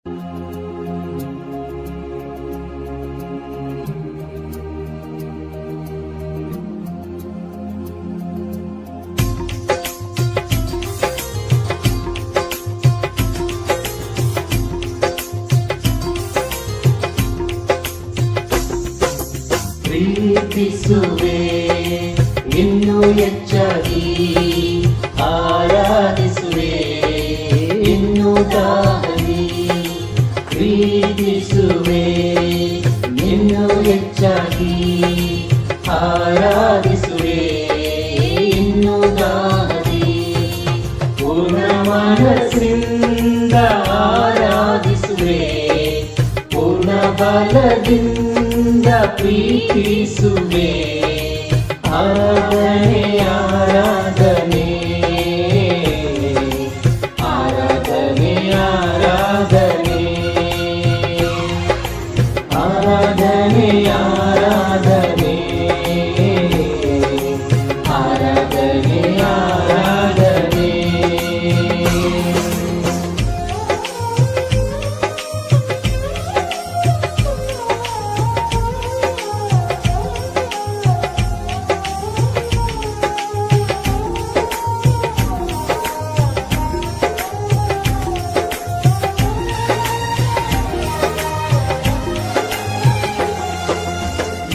ಪ್ರೀತಿಸುವೆ ಇನ್ನೂ ಹೆಚ್ಚಾಗಿ, ಆರಾಧಿಸುವೆ ಇನ್ನೂ ದಾಹದಿ. ಪ್ರೀತಿಸುವೆ ಇನ್ನೂ ಹೆಚ್ಚಾಗಿ, ಆರಾಧಿಸುವೆ ಇನ್ನೂ ದಾಹದಿ. ಪೂರ್ಣ ಮನಸ್ಸಿಂದ ಆರಾಧಿಸುವೆ, ಪೂರ್ಣ ಬಲದಿಂದ ಪ್ರೀತಿಸುವೆ. ಆರಾಧನೆ ಆರಾಧನೆ ಆರಾಧನೆ ಆರಾಧನೆ ಆರಾಧನೆ ಆರಾಧನೆ ಆರಾಧನೆ ಆರಾಧನೆ.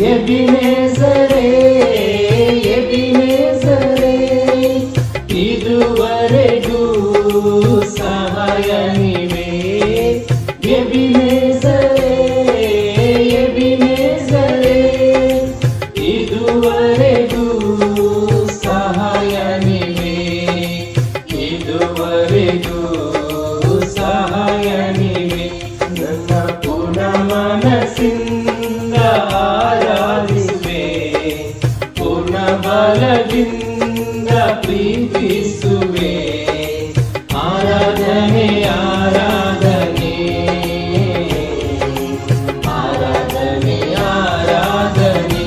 ಎಬಿನೆಜರೇ ಎಬಿನೆಜರೇ, ಇದುವರೆಗೂ ಸಹಾಯ ನೀವೇ. ಎಬಿನೆಜರೇ ಎಬಿನೆಜರೇ, ಇದುವರೆಗೂ ಸಹಾಯ ನೀವೇ. ಇದುವರೆಗೂ ಸಹಾಯ ನೀವೇ. ನನ್ನ ಪೂರ್ಣ ಮನಸ್ಸಿಂದ ಆರಾಧಿಸುವೆ, ಪೂರ್ಣ ಬಲದಿಂದ ಪ್ರೀತಿಸುವೆ. ಆರಾಧನೆ ಆರಾಧನೆ ಆರಾಧನೆ ಆರಾಧನೆ.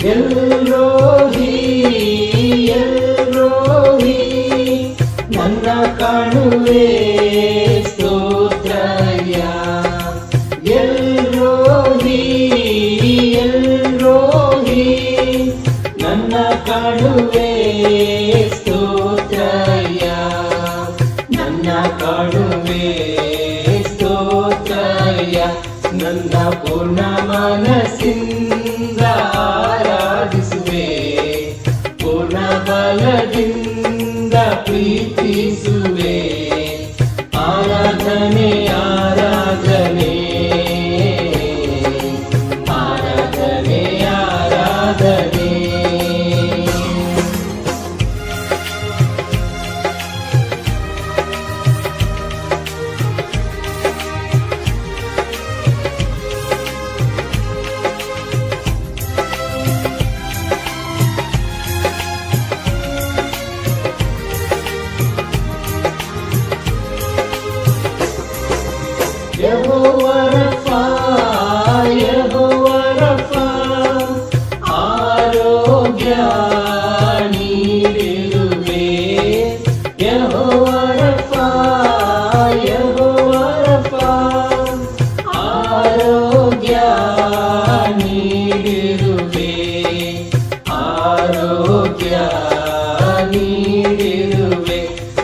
ಎಲ್ರೋಹಿ ಎಲ್ರೋಹಿ, ನನ್ನ ಕಾಣುವೆ ಸ್ತೋತ್ರಯ್ಯ. ಎಲ್ರೋಹಿ ಎಲ್ರೋಹಿ, ನನ್ನ ಕಾಣುವೆ ಸ್ತೋತ್ರಯ್ಯ. ನನ್ನ ಕಾಣುವೆ ಸ್ತೋತ್ರಯ್ಯ. ನನ್ನ ಪೂರ್ಣ ಮನಸ್ಸಿಂದ ಆರಾಧಿಸುವೆ, ಪೂರ್ಣ ಬಲದಿಂದ ಪ್ರೀತಿಸುವೆ. ಆರಾಧನೆ ಆರಾಧನೆ ಆರಾಧನೆ ಆರಾಧನೆ. ಯೆಹೋವ ರಫಾ ಯೆಹೋವ ರಫಾ, ಆರೋಗ್ಯ ನೀಡಿರುವೆ. ಯೆಹೋವ ರಫಾ ಯೆಹೋವ ರಫಾ, ಆರೋಗ್ಯ ನೀಡಿರುವೆ. ಆರೋಗ್ಯ ನೀಡಿರುವೆ.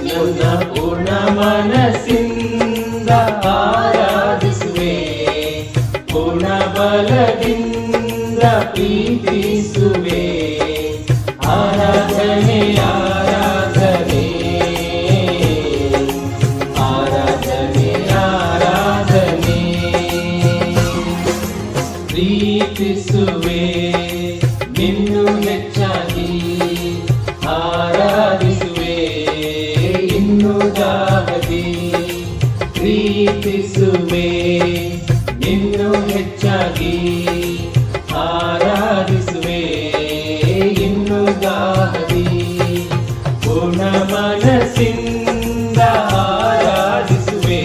ನನ್ನ ಪೂರ್ಣ ಮನಸ್ಸಿಂದ ಆರಾಧಿಸುವೆ, ಪೂರ್ಣ ಬಲದಿಂದ ಪ್ರೀತಿಸುವೆ. ಆರಾಧನೆ ಆರಾಧನೆ ಆರಾಧನೆ ಆರಾಧನೆ. ಪ್ರೀತಿಸುವೆ ಇನ್ನೂ ಹೆಚ್ಚಾಗಿ, ಆರಾಧಿಸುವೆ ಇನ್ನೂ ದಾಹದಿ. ಪ್ರೀತಿಸುವೆ ಇನ್ನೂ ಹೆಚ್ಚಾಗಿ, ಆರಾಧಿಸುವೆ ಜಾಹದಿ ಪೂರ್ಣ ಮನಸ್ಸಿಂದ ಆರಾಧಿಸುವೆ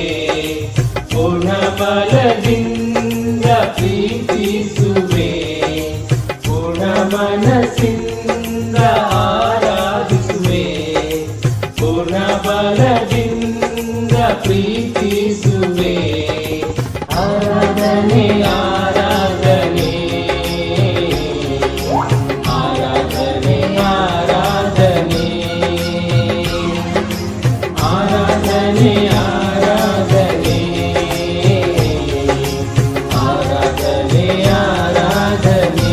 ಪೂರ್ಣ ಬಲದಿಂದ ಪ್ರೀತಿಸುವೆ ಪೂರ್ಣ ಮನಸ್ಸಿಂದ ಆರಾಧಿಸುವೆ ಪೂರ್ಣ ಬಲದಿಂದ ಪ್ರೀತಿಸುವೆ ಆರಾಧನೆ ಆರಾಧನೆ ಆರಾಧನೆ ಆರಾಧನೆ ಆರಾಧನೆ ಆರಾಧನೆ ಆರಾಧನೆ ಆರಾಧನೆ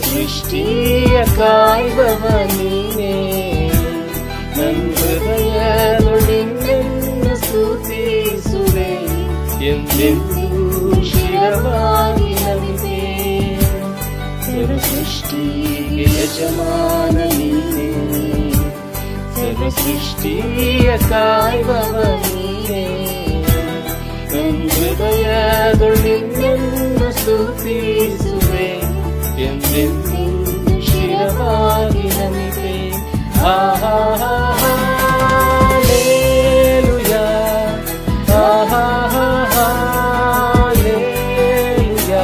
ಸೃಷ್ಟಿಯ ಕಾಯುವವ ನೀನೇ ನನ್ನ ಹೃದಯದೊಳಿಂದೆನ್ನು ಸ್ತುತಿಸುವೆ ಎಂದೆಂದೂ ಶಿರವಾಗಿ ನಮಿತೆ ಸರ್ವ ಸೃಷ್ಟಿಗೆ ಯಜಮಾನ ನೀನೇ ಸರ್ವ ಸೃಷ್ಟಿಯ ಕಾಯುವವ ನೀನೇ ನನ್ನ ಹೃದಯದೊಳಿಂದೆನ್ನು ಸ್ತುತಿಸುವೆ ಎಂದೆಂದೂ ಶಿರವಾಗಿ ನಮಿತೆ ಹಾಲೆಲೂಯಾ ಹಾಲೆಲೂಯಾ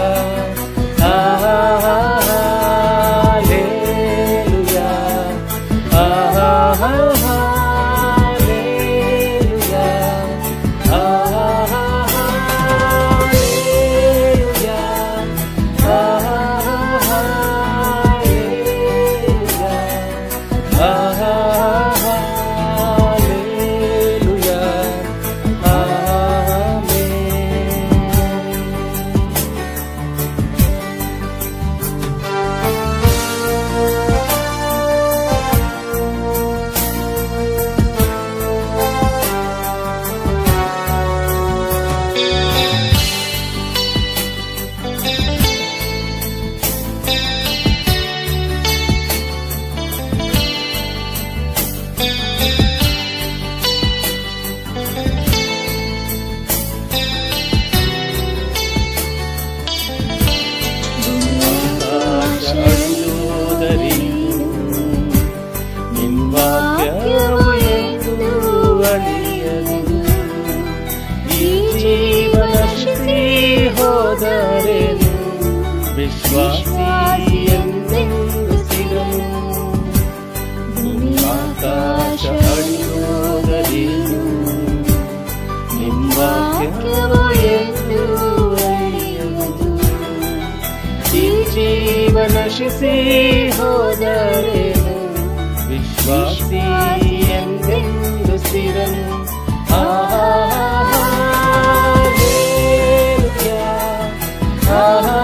ಹಾಲೆಲೂಯಾ ಹಾಲೆಲೂಯಾ ಹೋದರೇನು ವಿಶ್ವಾಸಿ ಎಂದೆಂದು ಸ್ಥಿರನು ಆಕಾಶ ಅಳಿಯೋದರೇನು ನಿಮ್ಮ ವಾಕ್ಯವು ಎಂದು ಅಳಿಯುವುದು ಈ ಜೀವ ನಶಿಸಿ ಹೋದರೇನು ವಿಶ್ವಾಸಿ ಎಂದೆಂದು ಸ್ಥಿರನು Hallelujah.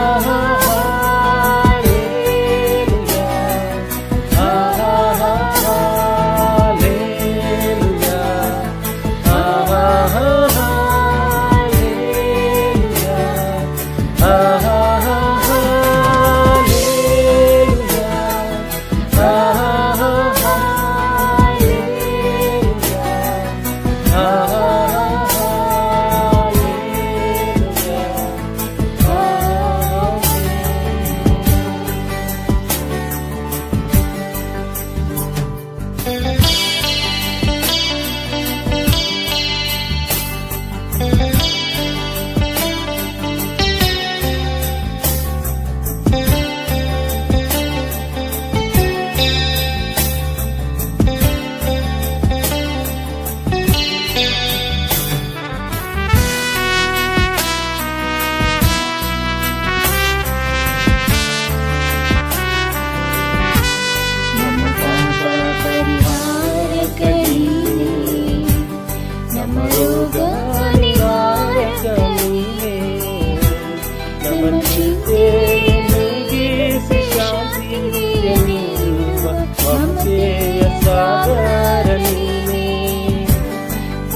ನಮ್ಮ ಚಿಂತೆಯ ನೀಗಿಸಿ ಶಾಂತಿಯ ನೀಡುವ ಮಮತೆಯ ಸಾಗರ ನೀನೇ.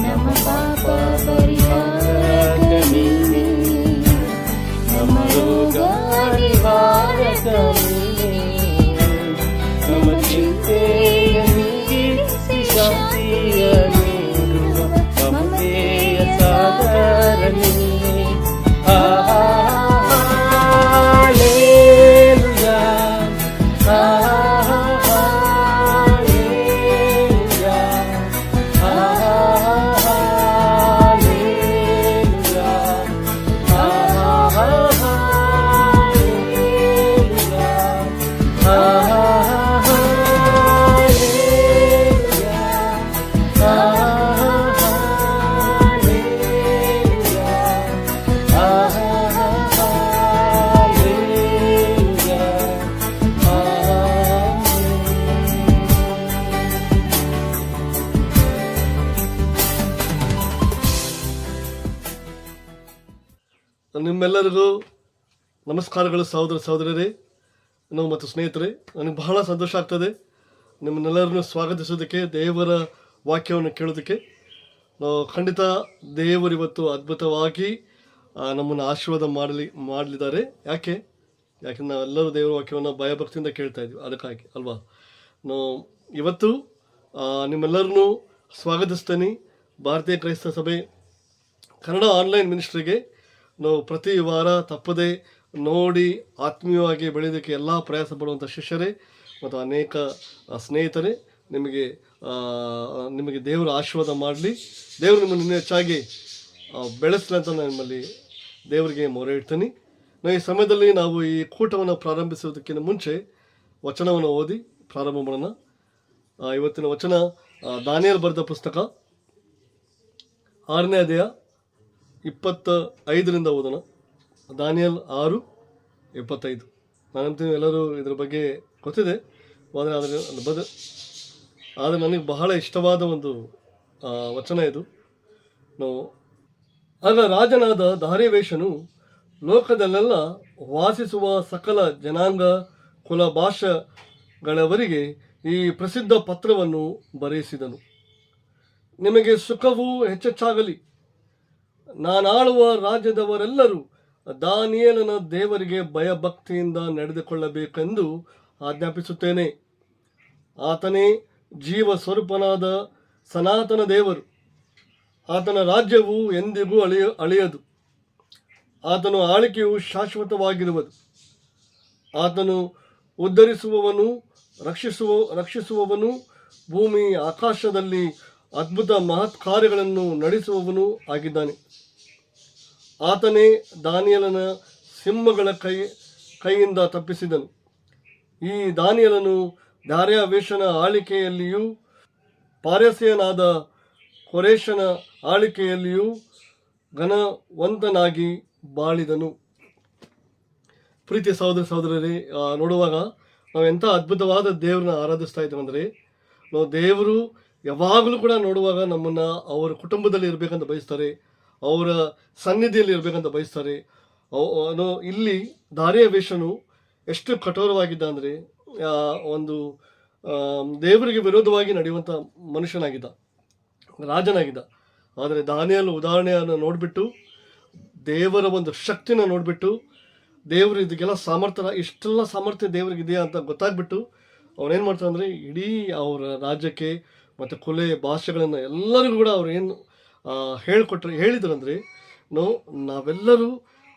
ನಮ್ಮ ಪಾಪ ಪರಿಹಾರಕ ನೀನೇ, ನಮ್ಮ ರೋಗ ನಿವಾರಕ ನೀನೇ. ನಮ್ಮ ಚಿಂತೆಯ ನೀಗಿಸಿ ಶಾಂತಿಯ ನೀಡುವ ಮಮತೆಯ ಸಾಗರ ನೀನೇ. ಹಾಲೆಲೂಯಾ, ಹಾಲೆಲೂಯಾ, ಹಾಲೆಲೂಯಾ, ನಿಮ್ಮೆಲ್ಲರಿಗೂ ನಮಸ್ಕಾರಗಳು ಸಹೋದರ ಸಹೋದರರೇ ಮತ್ತು ಸ್ನೇಹಿತರೆ. ನನಗೆ ಬಹಳ ಸಂತೋಷ ಆಗ್ತದೆ ನಿಮ್ಮನ್ನೆಲ್ಲರನ್ನು ಸ್ವಾಗತಿಸೋದಕ್ಕೆ, ದೇವರ ವಾಕ್ಯವನ್ನು ಕೇಳೋದಕ್ಕೆ. ನಾವು ಖಂಡಿತ ದೇವರು ಇವತ್ತು ಅದ್ಭುತವಾಗಿ ನಮ್ಮನ್ನು ಆಶೀರ್ವಾದ ಮಾಡಲಿದ್ದಾರೆ. ಯಾಕೆ ನಾವೆಲ್ಲರೂ ದೇವರ ವಾಕ್ಯವನ್ನು ಭಯಭಕ್ತಿಯಿಂದ ಕೇಳ್ತಾ ಇದ್ವಿ, ಅದಕ್ಕಾಗಿ ಅಲ್ವಾ. ನಾವು ಇವತ್ತು ನಿಮ್ಮೆಲ್ಲರನ್ನೂ ಸ್ವಾಗತಿಸ್ತೇನೆ ಭಾರತೀಯ ಕ್ರೈಸ್ತ ಸಭೆ ಕನ್ನಡ ಆನ್ಲೈನ್ ಮಿನಿಸ್ಟ್ರಿಗೆ. ನಾವು ಪ್ರತಿ ವಾರ ತಪ್ಪದೆ ನೋಡಿ ಆತ್ಮೀಯವಾಗಿ ಬೆಳೆಯೋದಕ್ಕೆ ಎಲ್ಲ ಪ್ರಯಾಸ ಪಡುವಂಥ ಶಿಷ್ಯರೇ ಮತ್ತು ಅನೇಕ ಸ್ನೇಹಿತರೇ, ನಿಮಗೆ ದೇವರು ಆಶೀರ್ವಾದ ಮಾಡಲಿ, ದೇವರು ನಿಮ್ಮನ್ನು ಇನ್ನೂ ಹೆಚ್ಚಾಗಿ ಬೆಳೆಸಲಿ ಅಂತ ನಾನು ನಿಮ್ಮಲ್ಲಿ ದೇವರಿಗೆ ಮೊರೆ ಇಡ್ತೀನಿ. ನಾವು ಈ ಸಮಯದಲ್ಲಿ ನಾವು ಈ ಕೂಟವನ್ನು ಪ್ರಾರಂಭಿಸೋದಕ್ಕಿಂತ ಮುಂಚೆ ವಚನವನ್ನು ಓದಿ ಪ್ರಾರಂಭ ಮಾಡೋಣ. ಇವತ್ತಿನ ವಚನ ದಾನಿಯೇಲ್ ಬರೆದ ಪುಸ್ತಕ 6ನೇ ಅಧ್ಯಾಯ 25 ಓದೋಣ. ದಾನಿಯೇಲ್ 6:25. ನಾನಂತೀನಿ ಎಲ್ಲರೂ ಇದ್ರ ಬಗ್ಗೆ ಗೊತ್ತಿದೆ, ಆದರೆ ನನಗೆ ಬಹಳ ಇಷ್ಟವಾದ ಒಂದು ವಚನ ಇದು. ಆಗ ರಾಜನಾದ ದಾರ್ಯಾವೇಷನು ಲೋಕದಲ್ಲೆಲ್ಲ ವಾಸಿಸುವ ಸಕಲ ಜನಾಂಗ ಕುಲ ಭಾಷೆಗಳವರಿಗೆ ಈ ಪ್ರಸಿದ್ಧ ಪತ್ರವನ್ನು ಬರೆಯಿಸಿದನು. ನಿಮಗೆ ಸುಖವು ಹೆಚ್ಚೆಚ್ಚಾಗಲಿ. ನಾನಾಳುವ ರಾಜ್ಯದವರೆಲ್ಲರೂ ದಾನಿಯೇಲನ ದೇವರಿಗೆ ಭಯಭಕ್ತಿಯಿಂದ ನಡೆದುಕೊಳ್ಳಬೇಕೆಂದು ಆಜ್ಞಾಪಿಸುತ್ತೇನೆ. ಆತನೇ ಜೀವ ಸ್ವರೂಪನಾದ ಸನಾತನ ದೇವರು. ಆತನ ರಾಜ್ಯವು ಎಂದಿಗೂ ಅಳಿಯದು. ಆತನ ಆಳ್ವಿಕೆಯು ಶಾಶ್ವತವಾಗಿರುವುದು. ಆತನು ಉದ್ಧರಿಸುವವನು, ರಕ್ಷಿಸುವವನು, ಭೂಮಿ ಆಕಾಶದಲ್ಲಿ ಅದ್ಭುತ ಮಹತ್ ಕಾರ್ಯಗಳನ್ನು ನಡೆಸುವವನು ಆಗಿದ್ದಾನೆ. ಆತನೇ ದಾನಿಯೇಲನ ಸಿಂಹಗಳ ಕೈಯಿಂದ ತಪ್ಪಿಸಿದನು. ಈ ದಾನಿಯೇಲನು ದಾರ್ಯಾವೇಷನ ಆಳ್ವಿಕೆಯಲ್ಲಿಯೂ ಪಾರಸ್ಯನಾದ ಕೋರೆಷನ ಆಳ್ವಿಕೆಯಲ್ಲಿಯೂ ಘನವಂತನಾಗಿ ಬಾಳಿದನು. ಪ್ರೀತಿಯ ಸಹೋದರ ಸಹೋದರರೇ, ನೋಡುವಾಗ ನಾವು ಎಂಥ ಅದ್ಭುತವಾದ ದೇವ್ರನ್ನ ಆರಾಧಿಸ್ತಾ ಇದ್ದೇವೆ ಅಂದರೆ, ನಾವು ದೇವರು ಯಾವಾಗಲೂ ಕೂಡ ನೋಡುವಾಗ ನಮ್ಮನ್ನು ಅವರ ಕುಟುಂಬದಲ್ಲಿ ಇರಬೇಕಂತ ಬಯಸ್ತಾರೆ, ಅವರ ಸನ್ನಿಧಿಯಲ್ಲಿ ಇರಬೇಕಂತ ಬಯಸ್ತಾರೆ. ಇಲ್ಲಿ ದಾರ್ಯಾವೇಷನು ಎಷ್ಟು ಕಠೋರವಾಗಿದ್ದ ಅಂದರೆ, ಒಂದು ದೇವರಿಗೆ ವಿರೋಧವಾಗಿ ನಡೆಯುವಂಥ ಮನುಷ್ಯನಾಗಿದ್ದ, ರಾಜನಾಗಿದ್ದ. ಆದರೆ ದಾನಿಯೇಲ್ ಉದಾಹರಣೆಯನ್ನು ನೋಡಿಬಿಟ್ಟು, ದೇವರ ಒಂದು ಶಕ್ತಿನ ನೋಡಿಬಿಟ್ಟು, ದೇವರು ಇದಕ್ಕೆಲ್ಲ ಇಷ್ಟೆಲ್ಲ ಸಾಮರ್ಥ್ಯ ದೇವರಿಗಿದೆಯಾ ಅಂತ ಗೊತ್ತಾಗ್ಬಿಟ್ಟು ಅವನೇನು ಮಾಡ್ತಾರೆ ಅಂದರೆ, ಇಡೀ ಅವರ ರಾಜ್ಯಕ್ಕೆ ಮತ್ತು ಕುಲೆ ಭಾಷೆಗಳನ್ನು ಎಲ್ಲರಿಗೂ ಕೂಡ ಅವ್ರು ಏನು ಹೇಳಿದ್ರಂದರೆ, ನಾವೆಲ್ಲರೂ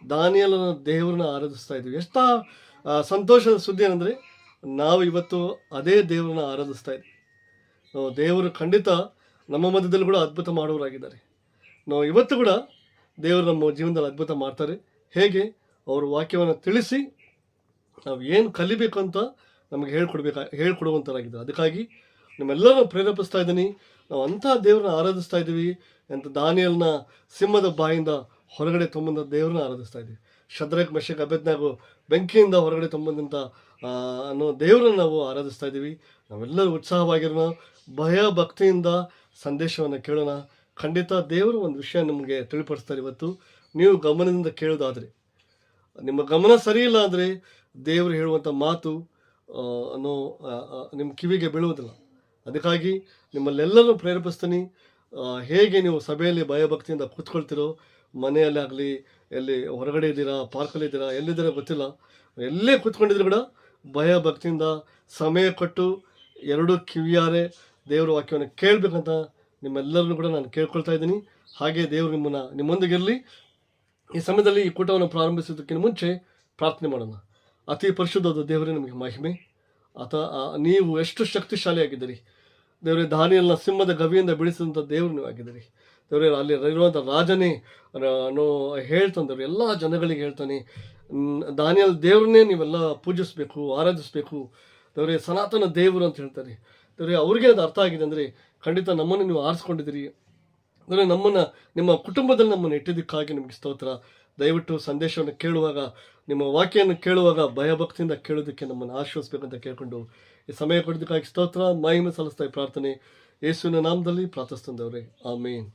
ದಾನಿಯೇಲನ ದೇವರನ್ನ ಆರಾಧಿಸ್ತಾ ಇದ್ದೀವಿ. ಎಷ್ಟು ಸಂತೋಷದ ಸುದ್ದಿ ಏನಂದರೆ, ನಾವು ಇವತ್ತು ಅದೇ ದೇವರನ್ನ ಆರಾಧಿಸ್ತಾ ಇದ್ವಿ. ದೇವರು ಖಂಡಿತ ನಮ್ಮ ಮಧ್ಯದಲ್ಲಿ ಕೂಡ ಅದ್ಭುತ ಮಾಡೋರಾಗಿದ್ದಾರೆ. ನಾವು ಇವತ್ತು ಕೂಡ ದೇವರು ನಮ್ಮ ಜೀವನದಲ್ಲಿ ಅದ್ಭುತ ಮಾಡ್ತಾರೆ. ಹೇಗೆ? ಅವ್ರ ವಾಕ್ಯವನ್ನು ತಿಳಿಸಿ ನಾವು ಏನು ಕಲಿಬೇಕು ಅಂತ ನಮಗೆ ಹೇಳ್ಕೊಡುವಂಥರಾಗಿದ್ದಾರೆ. ಅದಕ್ಕಾಗಿ ನಿಮ್ಮೆಲ್ಲರೂ ಪ್ರೇರೇಪಿಸ್ತಾ ಇದ್ದೀನಿ. ನಾವು ಅಂಥ ದೇವ್ರನ್ನ ಆರಾಧಿಸ್ತಾ ಇದ್ದೀವಿ ಅಂತ. ದಾನಿಯೇಲನ ಸಿಂಹದ ಬಾಯಿಂದ ಹೊರಗಡೆ ತೊಂಬಂದ ದೇವ್ರನ್ನ ಆರಾಧಿಸ್ತಾ ಇದ್ದೀವಿ. ಶದ್ರಕ್ ಮೆಷಕ್ ಅಬೇದ್ನೆಗೋ ಬೆಂಕಿಯಿಂದ ಹೊರಗಡೆ ತೊಂಬಂದಂಥ ಅನ್ನೋ ದೇವ್ರನ್ನ ನಾವು ಆರಾಧಿಸ್ತಾ ಇದ್ದೀವಿ. ನಾವೆಲ್ಲರೂ ಉತ್ಸಾಹವಾಗಿರೋಣ, ಭಯ ಭಕ್ತಿಯಿಂದ ಸಂದೇಶವನ್ನು ಕೇಳೋಣ. ಖಂಡಿತ ದೇವರು ಒಂದು ವಿಷಯ ನಿಮಗೆ ತಿಳಿಪಡಿಸ್ತಾರೆ. ಇವತ್ತು ನೀವು ಗಮನದಿಂದ ಕೇಳೋದಾದರೆ, ನಿಮ್ಮ ಗಮನ ಸರಿ ಇಲ್ಲ ಅಂದರೆ ದೇವರು ಹೇಳುವಂಥ ಮಾತು ನಿಮ್ಮ ಕಿವಿಗೆ ಬೀಳುವುದಿಲ್ಲ. ಅದಕ್ಕಾಗಿ ನಿಮ್ಮಲ್ಲೆಲ್ಲರೂ ಪ್ರೇರೇಪಿಸ್ತೀನಿ, ಹೇಗೆ ನೀವು ಸಭೆಯಲ್ಲಿ ಭಯಭಕ್ತಿಯಿಂದ ಕೂತ್ಕೊಳ್ತಿರೋ, ಮನೆಯಲ್ಲಾಗಲಿ, ಎಲ್ಲಿ ಹೊರಗಡೆ ಇದ್ದೀರಾ, ಪಾರ್ಕಲ್ಲಿ ಇದ್ದೀರಾ, ಎಲ್ಲಿದ್ದೀರಾ ಗೊತ್ತಿಲ್ಲ, ಎಲ್ಲೇ ಕೂತ್ಕೊಂಡಿದ್ರು ಕೂಡ ಭಯಭಕ್ತಿಯಿಂದ ಸಮಯ ಕೊಟ್ಟು ಎರಡೂ ಕಿವಿಯಾರೆ ದೇವರ ವಾಕ್ಯವನ್ನು ಕೇಳಬೇಕಂತ ನಿಮ್ಮೆಲ್ಲರನ್ನು ಕೂಡ ನಾನು ಕೇಳ್ಕೊಳ್ತಾ ಇದ್ದೀನಿ. ಹಾಗೆ ದೇವರು ನಿಮ್ಮೊಂದಿಗಿರಲಿ. ಈ ಸಮಯದಲ್ಲಿ ಈ ಕೂಟವನ್ನು ಪ್ರಾರಂಭಿಸೋದಕ್ಕಿಂತ ಮುಂಚೆ ಪ್ರಾರ್ಥನೆ ಮಾಡೋಣ. ಅತಿ ಪರಿಶುದ್ಧವಾದ ದೇವರೇ, ನಮಗೆ ಮಹಿಮೆ. ನೀವು ಎಷ್ಟು ಶಕ್ತಿಶಾಲಿಯಾಗಿದ್ದೀರಿ ದೇವರೇ. ದಾನಿಯೇಲನ ಸಿಂಹದ ಗವಿಯಿಂದ ಬಿಡಿಸಿದಂಥ ದೇವರು ನೀವು ಆಗಿದ್ದೀರಿ ದೇವರೇ. ಅಲ್ಲಿ ಇರುವಂಥ ರಾಜನೇ ಹೇಳ್ತಾನೆ, ಎಲ್ಲ ಜನಗಳಿಗೆ ಹೇಳ್ತಾನೆ, ದಾನಿಯೇಲ ದೇವ್ರನ್ನೇ ನೀವೆಲ್ಲ ಪೂಜಿಸಬೇಕು, ಆರಾಧಿಸಬೇಕು ದೇವರೇ, ಸನಾತನ ದೇವರು ಅಂತ ಹೇಳ್ತಾರೆ ದೇವರೇ. ಅವ್ರಿಗೆ ಅದು ಅರ್ಥ ಆಗಿದೆ ಅಂದರೆ ಖಂಡಿತ ನಮ್ಮನ್ನು ನೀವು ಆರಿಸ್ಕೊಂಡಿದ್ದೀರಿ ಅಂದರೆ, ನಿಮ್ಮ ಕುಟುಂಬದಲ್ಲಿ ನಮ್ಮನ್ನು ಇಟ್ಟಿದ್ದಕ್ಕಾಗಿ ನಿಮಗೆ ಸ್ತೋತ್ರ. ದಯವಿಟ್ಟು ಸಂದೇಶವನ್ನು ಕೇಳುವಾಗ, ನಿಮ್ಮ ವಾಕ್ಯವನ್ನು ಕೇಳುವಾಗ ಭಯಭಕ್ತಿಯಿಂದ ಕೇಳೋದಕ್ಕೆ ನಮ್ಮನ್ನು ಆಶ್ವಸಿಸಬೇಕಂತ ಕೇಳಿಕೊಂಡು ಈ ಸಮಯ ಕೊಡೋದಕ್ಕಾಗಿ ಸ್ತೋತ್ರ, ಮಹಿಮೆ ಸಲ್ಲಿಸ್ತಾ ಈ ಪ್ರಾರ್ಥನೆ ಯೇಸುವಿನ ನಾಮದಲ್ಲಿ ಪ್ರಾರ್ಥಿಸ್ತಂದವ್ರೆ, ಆಮೇನ್.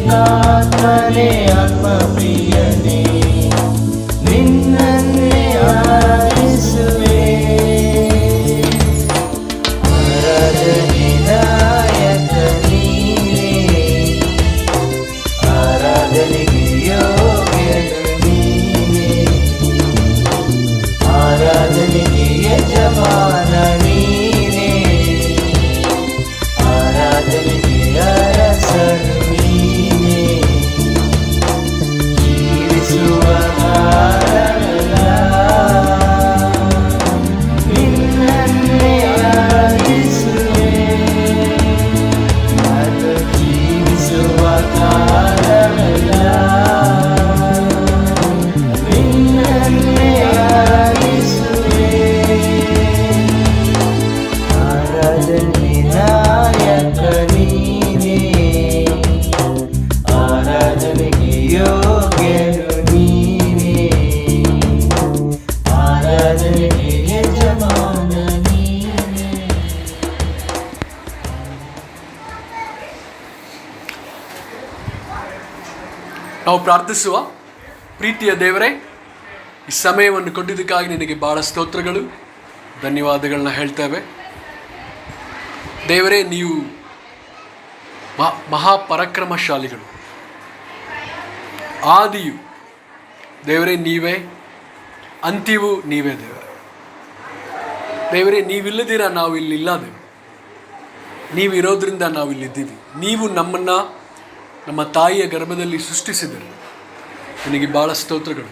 ಅಭಿಷೇಕಾತ್ಮನೇ ಆತ್ಮಪ್ರಿಯನೇ ನಿನ್ನನ್ನೇ ಆರಾಧಿಸುವೆ ಆರಾಧನೆ ನಾಯಕ ನೀನೇ ಆರಾಧನೆಗೆ ಯೋಗ್ಯನು ನೀನೇ ಆರಾಧನೆಗೆ ಯಜಮಾನ ನೀನೇ ಆರಾಧನೆಗೆ ಅರಸನು ನೀನೇ ಜೀವಿಸುವ ಕಾಲವೆಲ್ಲ ನಿನ್ನನ್ನೇ ಆರಾಧಿಸುವೆ ಅದು ಜೀವಿಸುವ ಕಾಲವೆಲ್ಲ ನಿನ್ನನ್ನೇ ಆರಾಧಿಸುವೆ ಆರಾಧನೆ ನಾಯಕ ನೀನೇ ಆರಾಧನೆಗೆ ಯೋಗ್ಯನು ನೀನೇ ಆರಾಧನೆಗೆ ಯಜಮಾನ ನೀನೇ. ನಾವು ಪ್ರಾರ್ಥಿಸುವ. ಪ್ರೀತಿಯ ದೇವರೇ, ಈ ಸಮಯವನ್ನು ಕೊಟ್ಟಿದ್ದಕ್ಕಾಗಿ ನಿನಗೆ ಬಹಳ ಸ್ತೋತ್ರಗಳು, ಧನ್ಯವಾದಗಳನ್ನ ಹೇಳ್ತೇವೆ. ದೇವರೇ, ನೀವು ಮಹಾಪರಾಕ್ರಮಶಾಲಿಗಳು, ಆದಿಯು ದೇವರೇ ನೀವೇ, ಅಂತ್ಯವೂ ನೀವೇ ದೇವರೇ. ದೇವರೇ, ನೀವಿಲ್ಲದಿರ ನಾವು ಇಲ್ಲಿಲ್ಲ ದೇವರು, ನೀವಿರೋದ್ರಿಂದ ನಾವು ಇಲ್ಲಿದ್ದೀವಿ. ನೀವು ನಮ್ಮನ್ನು ನಮ್ಮ ತಾಯಿಯ ಗರ್ಭದಲ್ಲಿ ಸೃಷ್ಟಿಸಿದರು. ನಿನಗೆ ಭಾಳ ಸ್ತೋತ್ರಗಳು,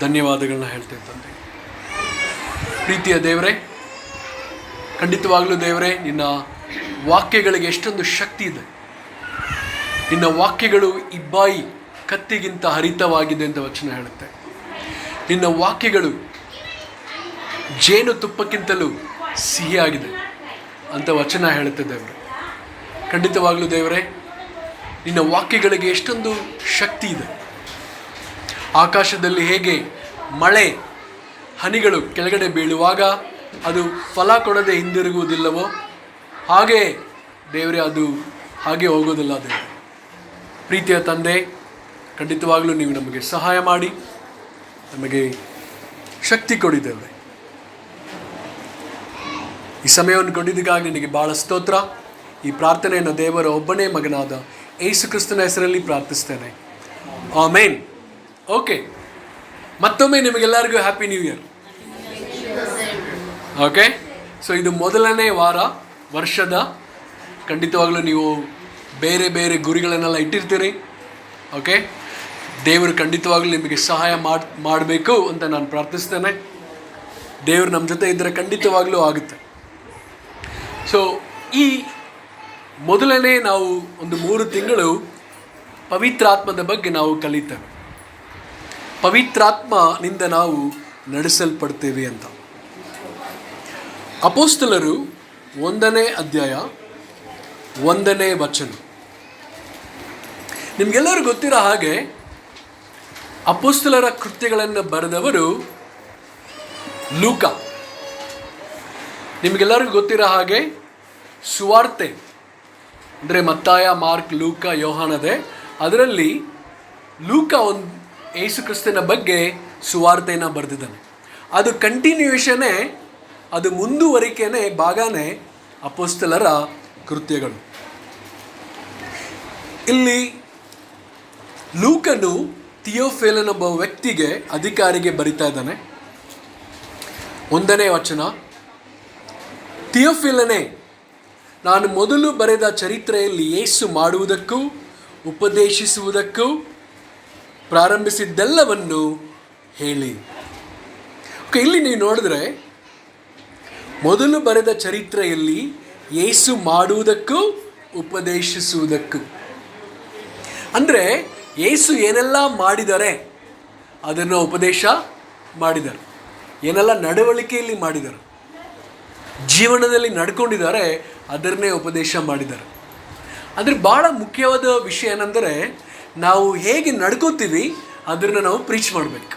ಧನ್ಯವಾದಗಳನ್ನ ಹೇಳ್ತೇವೆ ತಂದೆ. ಪ್ರೀತಿಯ ದೇವರೇ, ಖಂಡಿತವಾಗಲೂ ದೇವರೇ, ನಿನ್ನ ವಾಕ್ಯಗಳಿಗೆ ಎಷ್ಟೊಂದು ಶಕ್ತಿ ಇದೆ. ನಿನ್ನ ವಾಕ್ಯಗಳು ಇಬ್ಬಾಯಿ ಕತ್ತಿಗಿಂತ ಹರಿತವಾಗಿದೆ ಅಂತ ವಚನ ಹೇಳುತ್ತೆ. ನಿನ್ನ ವಾಕ್ಯಗಳು ಜೇನು ತುಪ್ಪಕ್ಕಿಂತಲೂ ಸಿಹಿಯಾಗಿದೆ ಅಂತ ವಚನ ಹೇಳುತ್ತೆ ದೇವರೇ. ಖಂಡಿತವಾಗಲೂ ದೇವರೇ, ನಿನ್ನ ವಾಕ್ಯಗಳಿಗೆ ಎಷ್ಟೊಂದು ಶಕ್ತಿ ಇದೆ. ಆಕಾಶದಲ್ಲಿ ಹೇಗೆ ಮಳೆ ಹನಿಗಳು ಕೆಳಗಡೆ ಬೀಳುವಾಗ ಅದು ಫಲ ಕೊಡದೆ ಹಿಂದಿರುಗುವುದಿಲ್ಲವೋ, ಹಾಗೆ ದೇವರೇ ಅದು ಹಾಗೆ ಹೋಗೋದಿಲ್ಲ ದೇವರೇ. ಪ್ರೀತಿಯ ತಂದೆ, ಖಂಡಿತವಾಗಲೂ ನೀವು ನಮಗೆ ಸಹಾಯ ಮಾಡಿ, ನಮಗೆ ಶಕ್ತಿ ಕೊಡಿ ದೇವರೇ. ಈ ಸಮಯವನ್ನು ಕೊಟ್ಟಿದ್ದಕ್ಕಾಗಿ ನಿನಗೆ ಭಾಳ ಸ್ತೋತ್ರ. ಈ ಪ್ರಾರ್ಥನೆಯನ್ನು ದೇವರ ಒಬ್ಬನೇ ಮಗನಾದ ಯೇಸು ಕ್ರಿಸ್ತನ ಹೆಸರಲ್ಲಿ ಪ್ರಾರ್ಥಿಸ್ತೇನೆ, ಆಮೇನ್. ಓಕೆ, ಮತ್ತೊಮ್ಮೆ ನಿಮಗೆಲ್ಲರಿಗೂ happy new year. Okay, so ಇದು ಮೊದಲನೇ ವಾರ ವರ್ಷದ. ಖಂಡಿತವಾಗಲೂ ನೀವು ಬೇರೆ ಬೇರೆ ಗುರಿಗಳನ್ನೆಲ್ಲ ಇಟ್ಟಿರ್ತೀರಿ. ಓಕೆ, ದೇವರು ಖಂಡಿತವಾಗಲೂ ನಿಮಗೆ ಸಹಾಯ ಮಾಡಬೇಕು ಅಂತ ನಾನು ಪ್ರಾರ್ಥಿಸ್ತೇನೆ. ದೇವರು ನಮ್ಮ ಜೊತೆ ಇದ್ದರೆ ಖಂಡಿತವಾಗಲೂ ಆಗುತ್ತೆ. ಸೊ ಈ ಮೊದಲನೇ ನಾವು ಒಂದು 3 ತಿಂಗಳು ಪವಿತ್ರಾತ್ಮದ ಬಗ್ಗೆ ನಾವು ಕಲಿತೇವೆ. ಪವಿತ್ರಾತ್ಮನಿಂದ ನಾವು ನಡೆಸಲ್ಪಡ್ತೇವೆ ಅಂತ. ಅಪೊಸ್ತಲರು 1ನೇ ಅಧ್ಯಾಯ 1ನೇ ವಚನ. ನಿಮಗೆಲ್ಲರೂ ಗೊತ್ತಿರೋ ಹಾಗೆ ಅಪೊಸ್ತಲರ ಕೃತ್ಯಗಳನ್ನು ಬರೆದವರು ಲೂಕ. ನಿಮಗೆಲ್ಲರಿಗೂ ಗೊತ್ತಿರೋ ಹಾಗೆ ಸುವಾರ್ತೆ ಅಂದರೆ ಮತ್ತಾಯ, ಮಾರ್ಕ್, ಲೂಕ, ಯೋಹಾನದೆ. ಅದರಲ್ಲಿ ಲೂಕ ಯೇಸು ಕ್ರಿಸ್ತನ ಬಗ್ಗೆ ಸುವಾರ್ತೆಯನ್ನು ಬರೆದಿದ್ದಾನೆ. ಅದು ಕಂಟಿನ್ಯೂಯೇಷನ್ನೇ, ಅದು ಮುಂದುವರಿಕೆನೇ, ಭಾಗನೇ ಅಪೊಸ್ತಲರ ಕೃತ್ಯಗಳು. ಇಲ್ಲಿ ಲೂಕನು ಥಿಯೋಫಿಲನೊಬ್ಬ ವ್ಯಕ್ತಿಗೆ, ಅಧಿಕಾರಿಗೆ ಬರಿತಾ ಇದ್ದಾನೆ. 1ನೇ ವಚನ. ಥಿಯೋಫಿಲನೇ, ನಾನು ಮೊದಲು ಬರೆದ ಚರಿತ್ರೆಯಲ್ಲಿ ಯೇಸು ಮಾಡುವುದಕ್ಕೂ ಉಪದೇಶಿಸುವುದಕ್ಕೂ ಪ್ರಾರಂಭಿಸಿದ್ದೆಲ್ಲವನ್ನು ಹೇಳಿ. ಓಕೆ, ಇಲ್ಲಿ ನೀವು ನೋಡಿದ್ರೆ ಮೊದಲು ಬರೆದ ಚರಿತ್ರೆಯಲ್ಲಿ ಯೇಸು ಮಾಡುವುದಕ್ಕೂ ಉಪದೇಶಿಸುವುದಕ್ಕೂ ಅಂದರೆ ಯೇಸು ಏನೆಲ್ಲ ಮಾಡಿದ್ದಾರೆ ಅದನ್ನು ಉಪದೇಶ ಮಾಡಿದ್ದಾರೆ. ಏನೆಲ್ಲ ನಡವಳಿಕೆಯಲ್ಲಿ ಮಾಡಿದ್ದಾರೆ, ಜೀವನದಲ್ಲಿ ನಡ್ಕೊಂಡಿದ್ದಾರೆ, ಅದನ್ನೇ ಉಪದೇಶ ಮಾಡಿದ್ದಾರೆ. ಆದರೆ ಭಾಳ ಮುಖ್ಯವಾದ ವಿಷಯ ಏನೆಂದರೆ, ನಾವು ಹೇಗೆ ನಡ್ಕೋತೀವಿ ಅದನ್ನು ನಾವು ಪ್ರೀಚ್ ಮಾಡಬೇಕು.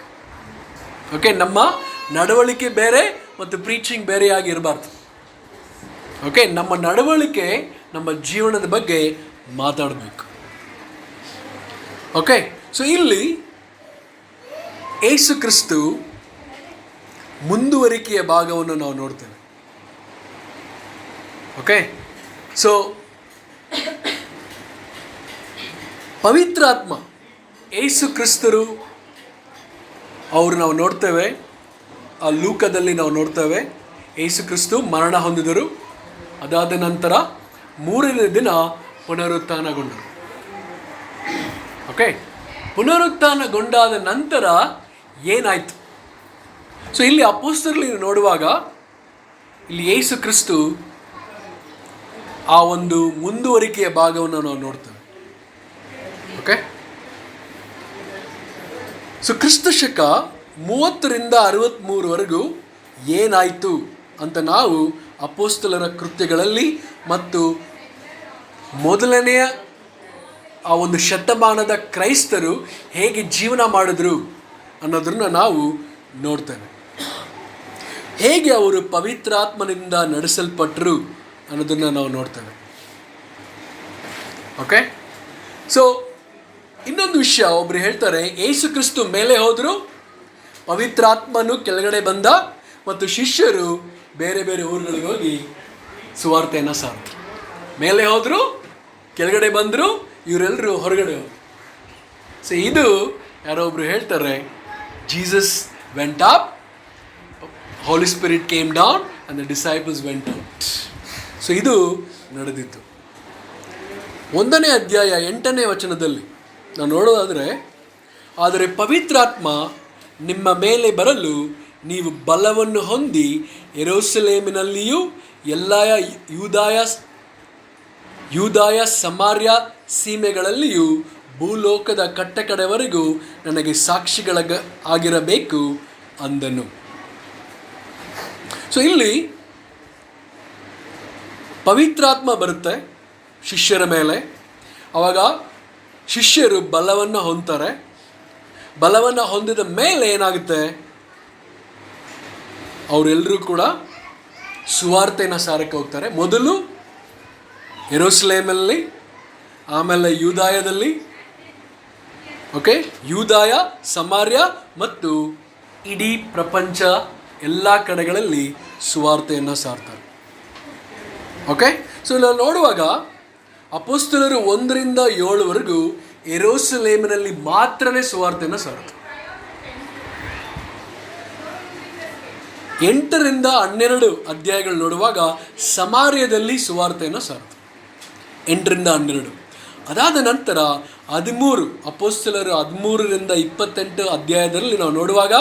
ಓಕೆ, ನಮ್ಮ ನಡವಳಿಕೆ ಬೇರೆ ಮತ್ತು ಪ್ರೀಚಿಂಗ್ ಬೇರೆಯಾಗಿ ಇರಬಾರ್ದು. ಓಕೆ, ನಮ್ಮ ನಡವಳಿಕೆ ನಮ್ಮ ಜೀವನದ ಬಗ್ಗೆ ಮಾತಾಡಬೇಕು. ಓಕೆ, ಸೊ ಇಲ್ಲಿ ಯೇಸು ಕ್ರಿಸ್ತು ಮುಂದುವರಿಕೆಯ ಭಾಗವನ್ನು ನಾವು ನೋಡ್ತೇವೆ. ಓಕೆ, ಸೊ ಪವಿತ್ರಾತ್ಮ ಯೇಸು ಕ್ರಿಸ್ತರು ಅವರು ನಾವು ನೋಡ್ತೇವೆ. ಆ ಲೂಕದಲ್ಲಿ ನಾವು ನೋಡ್ತೇವೆ ಯೇಸು ಕ್ರಿಸ್ತು ಮರಣ ಹೊಂದಿದರು, ಅದಾದ ನಂತರ 3ನೇ ದಿನ ಪುನರುತ್ಥಾನಗೊಂಡರು. ಓಕೆ, ಪುನರುತ್ಥಾನಗೊಂಡಾದ ನಂತರ ಏನಾಯಿತು? ಸೊ ಇಲ್ಲಿ ಅಪೊಸ್ತಲರಲ್ಲಿ ನೋಡುವಾಗ ಇಲ್ಲಿ ಯೇಸು ಕ್ರಿಸ್ತು ಆ ಒಂದು ಮುಂದುವರಿಕೆಯ ಭಾಗವನ್ನು ನಾವು ನೋಡ್ತೇವೆ. ಓಕೆ, ಸೊ ಕ್ರಿಸ್ತ ಶಕ 30ರಿಂದ 63ವರೆಗೂ ಏನಾಯಿತು ಅಂತ ನಾವು ಅಪೊಸ್ತಲರ ಕೃತ್ಯಗಳಲ್ಲಿ ಮತ್ತು ಮೊದಲನೆಯ ಆ ಒಂದು ಶತಮಾನದ ಕ್ರೈಸ್ತರು ಹೇಗೆ ಜೀವನ ಮಾಡಿದ್ರು ಅನ್ನೋದನ್ನು ನಾವು ನೋಡ್ತೇವೆ. ಹೇಗೆ ಅವರು ಪವಿತ್ರಾತ್ಮನಿಂದ ನಡೆಸಲ್ಪಟ್ಟರು ಅನ್ನೋದನ್ನು ನಾವು ನೋಡ್ತೇವೆ. ಓಕೆ, ಸೊ ಇನ್ನೊಂದು ವಿಷಯ, ಒಬ್ರು ಹೇಳ್ತಾರೆ ಯೇಸು ಕ್ರಿಸ್ತು ಮೇಲೆ ಹೋದರು, ಪವಿತ್ರಾತ್ಮನು ಕೆಳಗಡೆ ಬಂದ ಮತ್ತು ಶಿಷ್ಯರು ಬೇರೆ ಬೇರೆ ಊರುಗಳಿಗೆ ಹೋಗಿ ಸುವಾರ್ತೆಯನ್ನು ಸಾರಿದ್ರು. ಮೇಲೆ ಹೋದರು, ಕೆಳಗಡೆ ಬಂದರು, ಇವರೆಲ್ಲರೂ ಹೊರಗಡೆ ಹೋದರು. ಸೊ ಇದು ಯಾರೋ ಒಬ್ರು ಹೇಳ್ತಾರೆ Jesus went up, Holy Spirit came down and the disciples went out. So ಇದು ನಡೆದಿತ್ತು. 1ನೇ ಅಧ್ಯಾಯ 8ನೇ ವಚನದಲ್ಲಿ ನಾವು ನೋಡೋದಾದರೆ, ಆದರೆ ಪವಿತ್ರಾತ್ಮ ನಿಮ್ಮ ಮೇಲೆ ಬರಲು ನೀವು ಬಲವನ್ನು ಹೊಂದಿ ಯೆರೂಸಲೇಮಿನಲ್ಲಿಯೂ ಎಲ್ಲ ಯೂದಾಯ ಸಮಾರ್ಯ ಸೀಮೆಗಳಲ್ಲಿಯೂ ಭೂಲೋಕದ ಕಟ್ಟಕಡೆವರೆಗೂ ನನಗೆ ಆಗಿರಬೇಕು ಅಂದನು. ಸೊ ಇಲ್ಲಿ ಪವಿತ್ರಾತ್ಮ ಬರುತ್ತೆ ಶಿಷ್ಯರ ಮೇಲೆ. ಆವಾಗ ಶಿಷ್ಯರು ಬಲವನ್ನು ಹೊಂದ್ತಾರೆ. ಬಲವನ್ನು ಹೊಂದಿದ ಮೇಲೆ ಏನಾಗುತ್ತೆ, ಅವರೆಲ್ಲರೂ ಕೂಡ ಸುವಾರ್ತೆಯನ್ನು ಸಾರಕ್ಕೆ ಹೋಗ್ತಾರೆ. ಮೊದಲು ಯೆರೂಸಲೇಮಲ್ಲಿ, ಆಮೇಲೆ ಯೂದಾಯದಲ್ಲಿ, ಓಕೆ, ಯೂದಾಯ, ಸಮಾರ್ಯ ಮತ್ತು ಇಡೀ ಪ್ರಪಂಚ ಎಲ್ಲ ಕಡೆಗಳಲ್ಲಿ ಸುವಾರ್ತೆಯನ್ನು ಸಾರ್ತಾರೆ. ಓಕೆ, ಸೊ ನಾವು ನೋಡುವಾಗ ಅಪೊಸ್ತಲರು 1ರಿಂದ 7ವರೆಗೂ ಯೆರೂಸಲೇಮಿನಲ್ಲಿ ಮಾತ್ರನೇ ಸುವಾರ್ತೆಯನ್ನು ಸಾರ್ತಾರೆ. 8ರಿಂದ 12 ಅಧ್ಯಾಯಗಳು ನೋಡುವಾಗ ಸಮಾರ್ಯದಲ್ಲಿ ಸುವಾರ್ತೆಯನ್ನು ಸಾರ್ತಾರೆ. 8ರಿಂದ 12. ಅದಾದ ನಂತರ 13 ಅಪೊಸ್ತಲರು 13ರಿಂದ 28 ಅಧ್ಯಾಯದಲ್ಲಿ ನಾವು ನೋಡುವಾಗ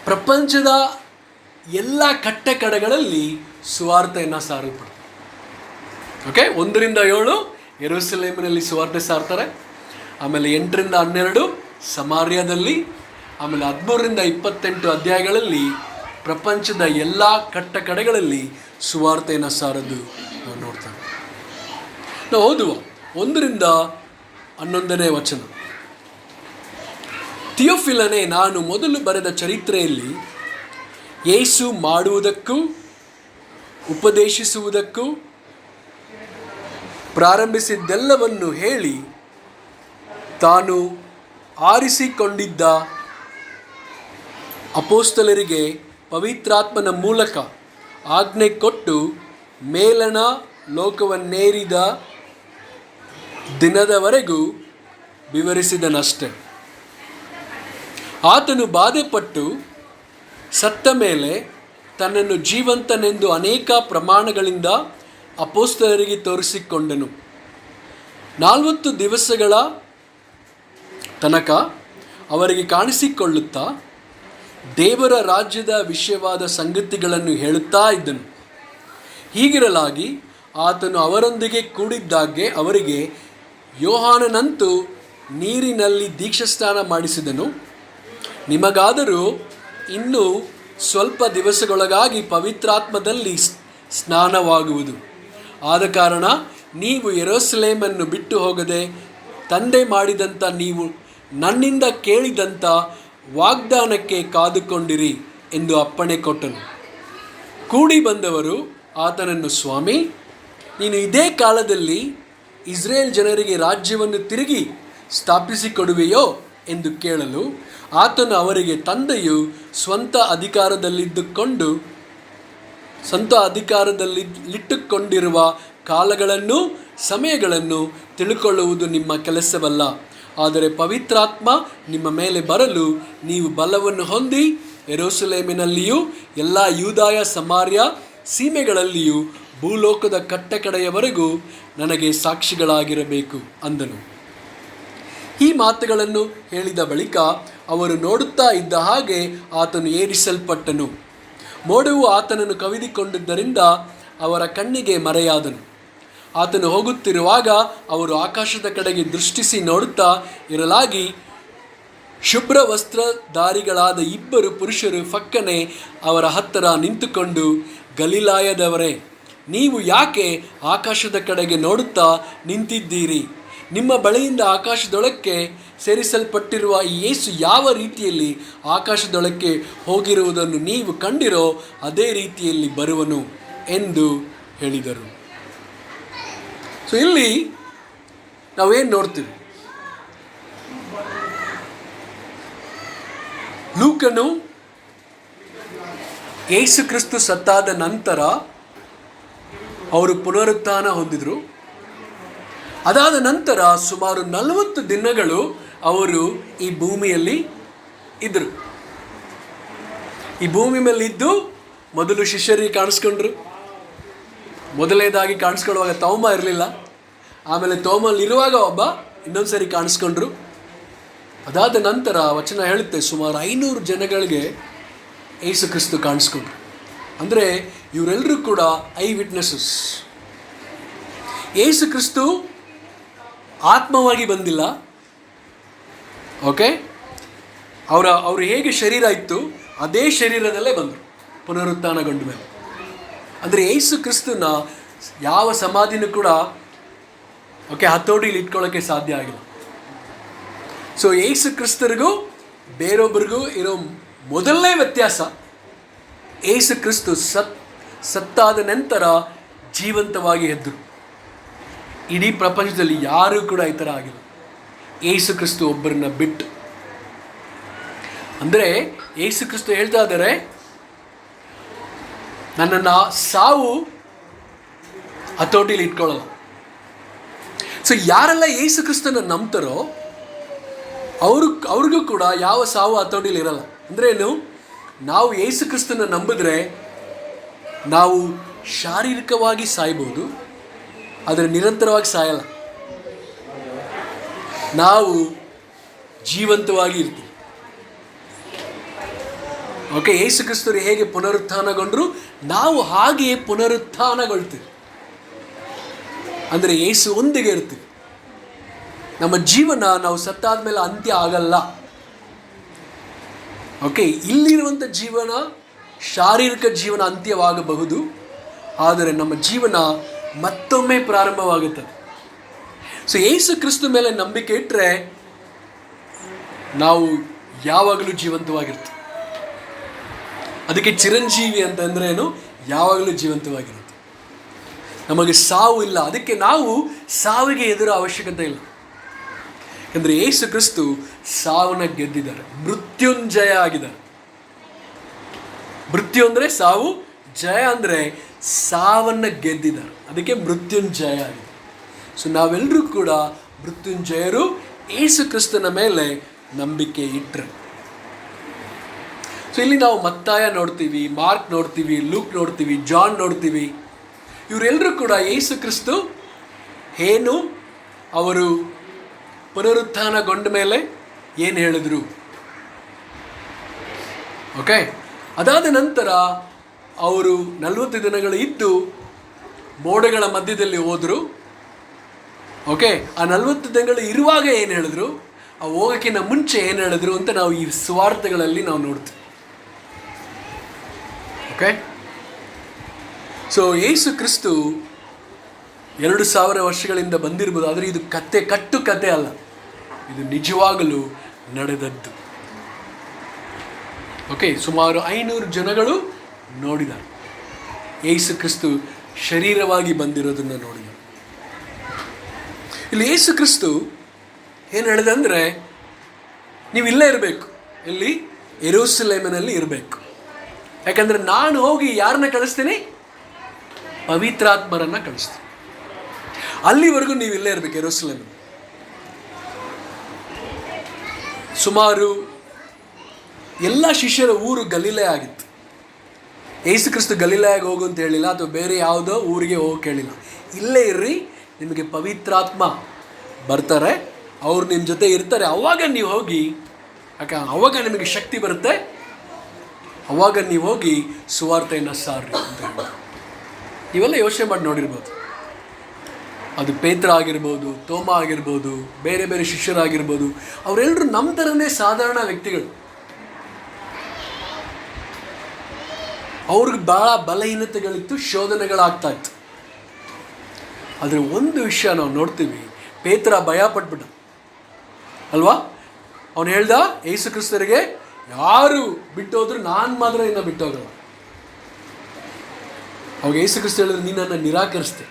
ಪ್ರಪಂಚದ ಎಲ್ಲ ಕಟ್ಟಕಡೆಗಳಲ್ಲಿ ಸುವಾರ್ತೆಯನ್ನು ಸಾರಲ್ಪಡ್ತಾರೆ. ಓಕೆ, 1ರಿಂದ 7 ಯೆರೂಸಲೇಮಿನಲ್ಲಿ ಸುವಾರ್ತೆ ಸಾರ್ತಾರೆ. ಆಮೇಲೆ 8ರಿಂದ 12 ಸಮಾರ್ಯದಲ್ಲಿ, ಆಮೇಲೆ 13ರಿಂದ 28 ಅಧ್ಯಾಯಗಳಲ್ಲಿ ಪ್ರಪಂಚದ ಎಲ್ಲ ಕಟ್ಟಕಡೆಗಳಲ್ಲಿ ಸುವಾರ್ತೆಯನ್ನು ಸಾರದು ನಾವು ನೋಡ್ತೇವೆ. ನಾವು ಓದುವ 1ರಿಂದ 11ನೇ ವಚನ. ಥಿಯೋಫಿಲನೇ, ನಾನು ಮೊದಲು ಬರೆದ ಚರಿತ್ರೆಯಲ್ಲಿ ಯೇಸು ಮಾಡುವುದಕ್ಕೂ ಉಪದೇಶಿಸುವುದಕ್ಕೂ ಪ್ರಾರಂಭಿಸಿದ್ದೆಲ್ಲವನ್ನು ಹೇಳಿ ತಾನು ಆರಿಸಿಕೊಂಡಿದ್ದ ಅಪೊಸ್ತಲರಿಗೆ ಪವಿತ್ರಾತ್ಮನ ಮೂಲಕ ಆಜ್ಞೆ ಕೊಟ್ಟು ಮೇಲಣ ಲೋಕವನ್ನೇರಿದ ದಿನದವರೆಗೂ ವಿವರಿಸಿದನಷ್ಟೆ. ಆತನು ಬಾಧೆಪಟ್ಟು ಸತ್ತ ಮೇಲೆ ತನ್ನನ್ನು ಜೀವಂತನೆಂದು ಅನೇಕ ಪ್ರಮಾಣಗಳಿಂದ ಅಪೊಸ್ತಲರಿಗೆ ತೋರಿಸಿಕೊಂಡನು. 40 ದಿವಸಗಳ ತನಕ ಅವರಿಗೆ ಕಾಣಿಸಿಕೊಳ್ಳುತ್ತಾ ದೇವರ ರಾಜ್ಯದ ವಿಷಯವಾದ ಸಂಗತಿಗಳನ್ನು ಹೇಳುತ್ತಾ ಇದ್ದನು. ಹೀಗಿರಲಾಗಿ ಆತನು ಅವರೊಂದಿಗೆ ಕೂಡಿದ್ದಾಗೆ ಅವರಿಗೆ, ಯೋಹಾನನಂತೂ ನೀರಿನಲ್ಲಿ ದೀಕ್ಷಾಸ್ನಾನ ಮಾಡಿಸಿದನು, ನಿಮಗಾದರೂ ಇನ್ನೂ ಸ್ವಲ್ಪ ದಿವಸಗಳೊಳಗಾಗಿ ಪವಿತ್ರಾತ್ಮದಲ್ಲಿ ಸ್ನಾನವಾಗುವುದು. ಆದ ಕಾರಣ ನೀವು ಯೆರೂಸಲೇಮನ್ನು ಬಿಟ್ಟು ಹೋಗದೆ ತಂದೆ ಮಾಡಿದಂಥ ನೀವು ನನ್ನಿಂದ ಕೇಳಿದಂಥ ವಾಗ್ದಾನಕ್ಕೆ ಕಾದುಕೊಂಡಿರಿ ಎಂದು ಅಪ್ಪಣೆ ಕೊಟ್ಟನು. ಕೂಡಿ ಬಂದವರು ಆತನನ್ನು, ಸ್ವಾಮಿ, ನೀನು ಇದೇ ಕಾಲದಲ್ಲಿ ಇಸ್ರೇಲ್ ಜನರಿಗೆ ರಾಜ್ಯವನ್ನು ತಿರುಗಿ ಸ್ಥಾಪಿಸಿಕೊಡುವೆಯೋ ಎಂದು ಕೇಳಲು ಆತನು ಅವರಿಗೆ, ತಂದೆಯು ಸ್ವಂತ ಅಧಿಕಾರದಲ್ಲಿಟ್ಟುಕೊಂಡಿರುವ ಕಾಲಗಳನ್ನು ಸಮಯಗಳನ್ನು ತಿಳುಕೊಳ್ಳುವುದು ನಿಮ್ಮ ಕೆಲಸವಲ್ಲ. ಆದರೆ ಪವಿತ್ರಾತ್ಮ ನಿಮ್ಮ ಮೇಲೆ ಬರಲು ನೀವು ಬಲವನ್ನು ಹೊಂದಿ ಯೆರೂಸಲೇಮಿನಲ್ಲಿಯೂ ಎಲ್ಲ ಯೂದಾಯ ಸಮಾರ್ಯ ಸೀಮೆಗಳಲ್ಲಿಯೂ ಭೂಲೋಕದ ಕಟ್ಟಕಡೆಯವರೆಗೂ ನನಗೆ ಸಾಕ್ಷಿಗಳಾಗಿರಬೇಕು ಅಂದನು. ಈ ಮಾತುಗಳನ್ನು ಹೇಳಿದ ಬಳಿಕ ಅವರು ನೋಡುತ್ತಾ ಇದ್ದ ಹಾಗೆ ಆತನು ಏರಿಸಲ್ಪಟ್ಟನು. ಮೋಡವು ಆತನನ್ನು ಕವಿದುಕೊಂಡಿದ್ದರಿಂದ ಅವರ ಕಣ್ಣಿಗೆ ಮರೆಯಾದನು. ಆತನು ಹೋಗುತ್ತಿರುವಾಗ ಅವರು ಆಕಾಶದ ಕಡೆಗೆ ದೃಷ್ಟಿಸಿ ನೋಡುತ್ತಾ ಇರಲಾಗಿ ಶುಭ್ರ ವಸ್ತ್ರಧಾರಿಗಳಾದ 2 ಪುರುಷರು ಫಕ್ಕನೆ ಅವರ ಹತ್ತಿರ ನಿಂತುಕೊಂಡು, ಗಲಿಲಾಯದವರೇ, ನೀವು ಯಾಕೆ ಆಕಾಶದ ಕಡೆಗೆ ನೋಡುತ್ತಾ ನಿಂತಿದ್ದೀರಿ? ನಿಮ್ಮ ಬಳಿಯಿಂದ ಆಕಾಶದೊಳಕ್ಕೆ ಸೇರಿಸಲ್ಪಟ್ಟಿರುವ ಈ ಯೇಸು ಯಾವ ರೀತಿಯಲ್ಲಿ ಆಕಾಶದೊಳಕ್ಕೆ ಹೋಗಿರುವುದನ್ನು ನೀವು ಕಂಡಿರೋ ಅದೇ ರೀತಿಯಲ್ಲಿ ಬರುವನು ಎಂದು ಹೇಳಿದರು. ಸೊ ಇಲ್ಲಿ ನಾವೇನು ನೋಡ್ತೀವಿ? ಲೂಕನು ಯೇಸು ಕ್ರಿಸ್ತು ಸತ್ತಾದ ನಂತರ ಅವರು ಪುನರುತ್ಥಾನ ಹೊಂದಿದರು. ಅದಾದ ನಂತರ ಸುಮಾರು 40 ದಿನಗಳು ಅವರು ಈ ಭೂಮಿಯಲ್ಲಿ ಇದ್ದರು. ಈ ಭೂಮಿ ಮೇಲೆ ಇದ್ದು ಮೊದಲು ಶಿಷ್ಯರಿಗೆ ಕಾಣಿಸ್ಕೊಂಡ್ರು. ಮೊದಲನೇದಾಗಿ ಕಾಣಿಸ್ಕೊಳ್ಳುವಾಗ ತೋಮ ಇರಲಿಲ್ಲ. ಆಮೇಲೆ ತೋಮಲ್ಲಿರುವಾಗ ಇನ್ನೊಂದು ಸರಿ ಕಾಣಿಸ್ಕೊಂಡ್ರು. ಅದಾದ ನಂತರ ವಚನ ಹೇಳುತ್ತೆ ಸುಮಾರು 500 ಜನಗಳಿಗೆ ಯೇಸು ಕ್ರಿಸ್ತು ಕಾಣಿಸ್ಕೊಂಡ್ರು. ಅಂದರೆ ಇವರೆಲ್ಲರೂ ಕೂಡ ಐ ವಿಟ್ನೆಸಸ್. ಯೇಸು ಕ್ರಿಸ್ತು ಆತ್ಮವಾಗಿ ಬಂದಿಲ್ಲ. ಓಕೆ, ಅವರು ಹೇಗೆ ಶರೀರ ಇತ್ತು ಅದೇ ಶರೀರದಲ್ಲೇ ಬಂದರು ಪುನರುತ್ಥಾನಗೊಂಡ ಮೇಲೆ. ಅಂದರೆ ಯೇಸು ಕ್ರಿಸ್ತನ ಯಾವ ಸಮಾಧಿನೂ ಕೂಡ ಹತೋಟಿಲಿ ಇಟ್ಕೊಳ್ಳೋಕ್ಕೆ ಸಾಧ್ಯ ಆಗಿಲ್ಲ. ಸೊ ಯೇಸು ಕ್ರಿಸ್ತರಿಗೂ ಬೇರೊಬ್ಬರಿಗೂ ಇರೋ ಮೊದಲನೇ ವ್ಯತ್ಯಾಸ, ಯೇಸು ಕ್ರಿಸ್ತು ಸತ್ತಾದ ನಂತರ ಜೀವಂತವಾಗಿ ಎದ್ದರು. ಇಡೀ ಪ್ರಪಂಚದಲ್ಲಿ ಯಾರೂ ಕೂಡ ಈ ಥರ ಆಗಿಲ್ಲ, ಯೇಸು ಕ್ರಿಸ್ತು ಒಬ್ಬರನ್ನ ಬಿಟ್ಟು. ಅಂದರೆ ಯೇಸು ಕ್ರಿಸ್ತು ಹೇಳ್ತಾ ಇದ್ದಾರೆ, ನನ್ನನ್ನು ಸಾವು ಹತೋಟಿಲಿ ಇಟ್ಕೊಳ್ಳಲ್ಲ. ಸೊ ಯಾರೆಲ್ಲ ಯೇಸು ಕ್ರಿಸ್ತನ ನಂಬ್ತಾರೋ ಅವ್ರಿಗೂ ಕೂಡ ಯಾವ ಸಾವು ಹತೋಟಿಲಿ ಇರಲ್ಲ. ಅಂದ್ರೇನು? ನಾವು ಯೇಸು ಕ್ರಿಸ್ತನ ನಂಬಿದ್ರೆ ನಾವು ಶಾರೀರಿಕವಾಗಿ ಸಾಯ್ಬೋದು, ಆದರೆ ನಿರಂತರವಾಗಿ ಸಾಯಲ್ಲ. ನಾವು ಜೀವಂತವಾಗಿ ಇರ್ತೀವಿ. ಓಕೆ, ಯೇಸು ಕ್ರಿಸ್ತರು ಹೇಗೆ ಪುನರುತ್ಥಾನಗೊಂಡ್ರು ನಾವು ಹಾಗೆಯೇ ಪುನರುತ್ಥಾನಗೊಳ್ತೀವಿ. ಅಂದರೆ ಯೇಸು ಒಂದಿಗೆ ಇರ್ತೀವಿ. ನಮ್ಮ ಜೀವನ ನಾವು ಸತ್ತಾದ ಮೇಲೆ ಅಂತ್ಯ ಆಗಲ್ಲ. ಓಕೆ, ಇಲ್ಲಿರುವಂಥ ಜೀವನ ಶಾರೀರಿಕ ಜೀವನ ಅಂತ್ಯವಾಗಬಹುದು, ಆದರೆ ನಮ್ಮ ಜೀವನ ಮತ್ತೊಮ್ಮೆ ಪ್ರಾರಂಭವಾಗುತ್ತದೆ. ಸೊ ಯೇಸು ಕ್ರಿಸ್ತ ಮೇಲೆ ನಂಬಿಕೆ ಇಟ್ಟರೆ ನಾವು ಯಾವಾಗಲೂ ಜೀವಂತವಾಗಿರ್ತೀವಿ. ಅದಕ್ಕೆ ಚಿರಂಜೀವಿ ಅಂತಂದ್ರೆ ಏನು? ಯಾವಾಗಲೂ ಜೀವಂತವಾಗಿರುತ್ತೆ. ನಮಗೆ ಸಾವು ಇಲ್ಲ, ಅದಕ್ಕೆ ನಾವು ಸಾವಿಗೆ ಎದುರು ಅವಶ್ಯಕತೆ ಇಲ್ಲ. ಯಾಕಂದರೆ ಯೇಸು ಕ್ರಿಸ್ತು ಸಾವನ್ನ ಗೆದ್ದಿದ್ದಾರೆ, ಮೃತ್ಯುಂಜಯ ಆಗಿದ್ದಾರೆ. ಮೃತ್ಯು ಅಂದರೆ ಸಾವು, ಜಯ ಅಂದರೆ ಸಾವನ್ನ ಗೆದ್ದಿದ್ದಾರೆ, ಅದಕ್ಕೆ ಮೃತ್ಯುಂಜಯ ಆಗಿದೆ. ಸೊ ನಾವೆಲ್ಲರೂ ಕೂಡ ಮೃತ್ಯುಂಜಯರು ಯೇಸು ಕ್ರಿಸ್ತನ ಮೇಲೆ ನಂಬಿಕೆ ಇಟ್ಟರೆ. ಸೊ ಇಲ್ಲಿ ನಾವು ಮತ್ತಾಯ ನೋಡ್ತೀವಿ, ಮಾರ್ಕ್ ನೋಡ್ತೀವಿ, ಲೂಕ್ ನೋಡ್ತೀವಿ, ಜಾನ್ ನೋಡ್ತೀವಿ. ಇವರೆಲ್ಲರೂ ಕೂಡ ಯೇಸು ಕ್ರಿಸ್ತು ಏನು ಅವರು ಪುನರುತ್ಥಾನಗೊಂಡ ಮೇಲೆ ಏನು ಹೇಳಿದ್ರು. ಓಕೆ, ಅದಾದ ನಂತರ ಅವರು 40 ದಿನಗಳು ಇದ್ದು ಮೋಡಗಳ ಮಧ್ಯದಲ್ಲಿ ಹೋದರು. ಓಕೆ, ಆ 40 ದಿನಗಳು ಇರುವಾಗ ಏನು ಹೇಳಿದ್ರು, ಆ ಹೋಗೋಕ್ಕಿಂತ ಮುಂಚೆ ಏನು ಹೇಳಿದ್ರು ಅಂತ ನಾವು ಈ ಸುವಾರ್ತೆಗಳಲ್ಲಿ ನಾವು ನೋಡ್ತೀವಿ. ಓಕೆ, ಸೊ ಯೇಸು ಕ್ರಿಸ್ತು 2000 ವರ್ಷಗಳಿಂದ ಬಂದಿರ್ಬೋದು, ಆದರೆ ಇದು ಕಟ್ಟು ಕತೆ ಅಲ್ಲ, ಇದು ನಿಜವಾಗಲೂ ನಡೆದದ್ದು. ಓಕೆ, ಸುಮಾರು 500 ಜನಗಳು ನೋಡಿದ್ದಾರೆ ಯೇಸು ಕ್ರಿಸ್ತು ಶರೀರವಾಗಿ ಬಂದಿರೋದನ್ನು ನೋಡಿದ್ದಾರೆ. ಇಲ್ಲಿ ಯೇಸು ಕ್ರಿಸ್ತು ಏನು ಹೇಳಿದೆ ಅಂದರೆ, ನೀವು ಇಲ್ಲೇ ಇರಬೇಕು. ಇಲ್ಲಿ ಯೆರೂಸಲೇಮಿನಲ್ಲಿ ಇರಬೇಕು. ಯಾಕಂದರೆ ನಾನು ಹೋಗಿ ಯಾರನ್ನ ಕಳಿಸ್ತೀನಿ? ಪವಿತ್ರಾತ್ಮರನ್ನು ಕಳಿಸ್ತೀನಿ. ಅಲ್ಲಿವರೆಗೂ ನೀವು ಇಲ್ಲೇ ಇರಬೇಕು ಯೆರೂಸಲೇಮಿನಲ್ಲಿ. ಸುಮಾರು ಎಲ್ಲ ಶಿಷ್ಯರ ಊರು ಗಲಿಲಯ ಆಗಿತ್ತು. ಯೇಸು ಕ್ರಿಸ್ತು ಗಲಿಲಯಾಗಿ ಹೋಗು ಅಂತ ಹೇಳಿಲ್ಲ, ಅಥವಾ ಬೇರೆ ಯಾವುದೋ ಊರಿಗೆ ಹೋಗೋಕೆ ಹೇಳಿಲ್ಲ. ಇಲ್ಲೇ ಇರ್ರಿ, ನಿಮಗೆ ಪವಿತ್ರಾತ್ಮ ಬರ್ತಾರೆ, ಅವ್ರು ನಿಮ್ಮ ಜೊತೆ ಇರ್ತಾರೆ. ಅವಾಗ ನೀವು ಹೋಗಿ, ಅವಾಗ ನಿಮಗೆ ಶಕ್ತಿ ಬರುತ್ತೆ, ಅವಾಗ ನೀವು ಹೋಗಿ ಸುವಾರ್ತೆಯನ್ನು ಸಾರ್ರಿ ಅಂತ ಹೇಳಿ. ನೀವೆಲ್ಲ ಯೋಚನೆ ಮಾಡಿ ನೋಡಿರ್ಬೋದು. ಅದು ಪೇತ್ರ ಆಗಿರ್ಬೋದು, ತೋಮ ಆಗಿರ್ಬೋದು, ಬೇರೆ ಬೇರೆ ಶಿಷ್ಯರಾಗಿರ್ಬೋದು, ಅವರೆಲ್ಲರೂ ನಮ್ಮ ಥರನೇ ಸಾಧಾರಣ ವ್ಯಕ್ತಿಗಳು. ಅವ್ರಿಗೆ ಭಾಳ ಬಲಹೀನತೆಗಳಿತ್ತು, ಶೋಧನೆಗಳಾಗ್ತಾ ಇತ್ತು. ಆದರೆ ಒಂದು ವಿಷಯ ನಾವು ನೋಡ್ತೀವಿ, ಪೇತ್ರ ಭಯ ಪಟ್ಬಿಟ್ಟ ಅಲ್ವಾ? ಅವನು ಹೇಳ್ದ ಯೇಸು ಕ್ರಿಸ್ತರಿಗೆ, ಯಾರು ಬಿಟ್ಟೋದ್ರು ನಾನು ಮಾತ್ರ ಇನ್ನು ಬಿಟ್ಟೋಗಲ್ಲ. ಅವಾಗ ಯೇಸು ಕ್ರಿಸ್ತ ಹೇಳಿದ್ರೆ, ನೀನು ನನ್ನ ನಿರಾಕರಿಸ್ತೆ.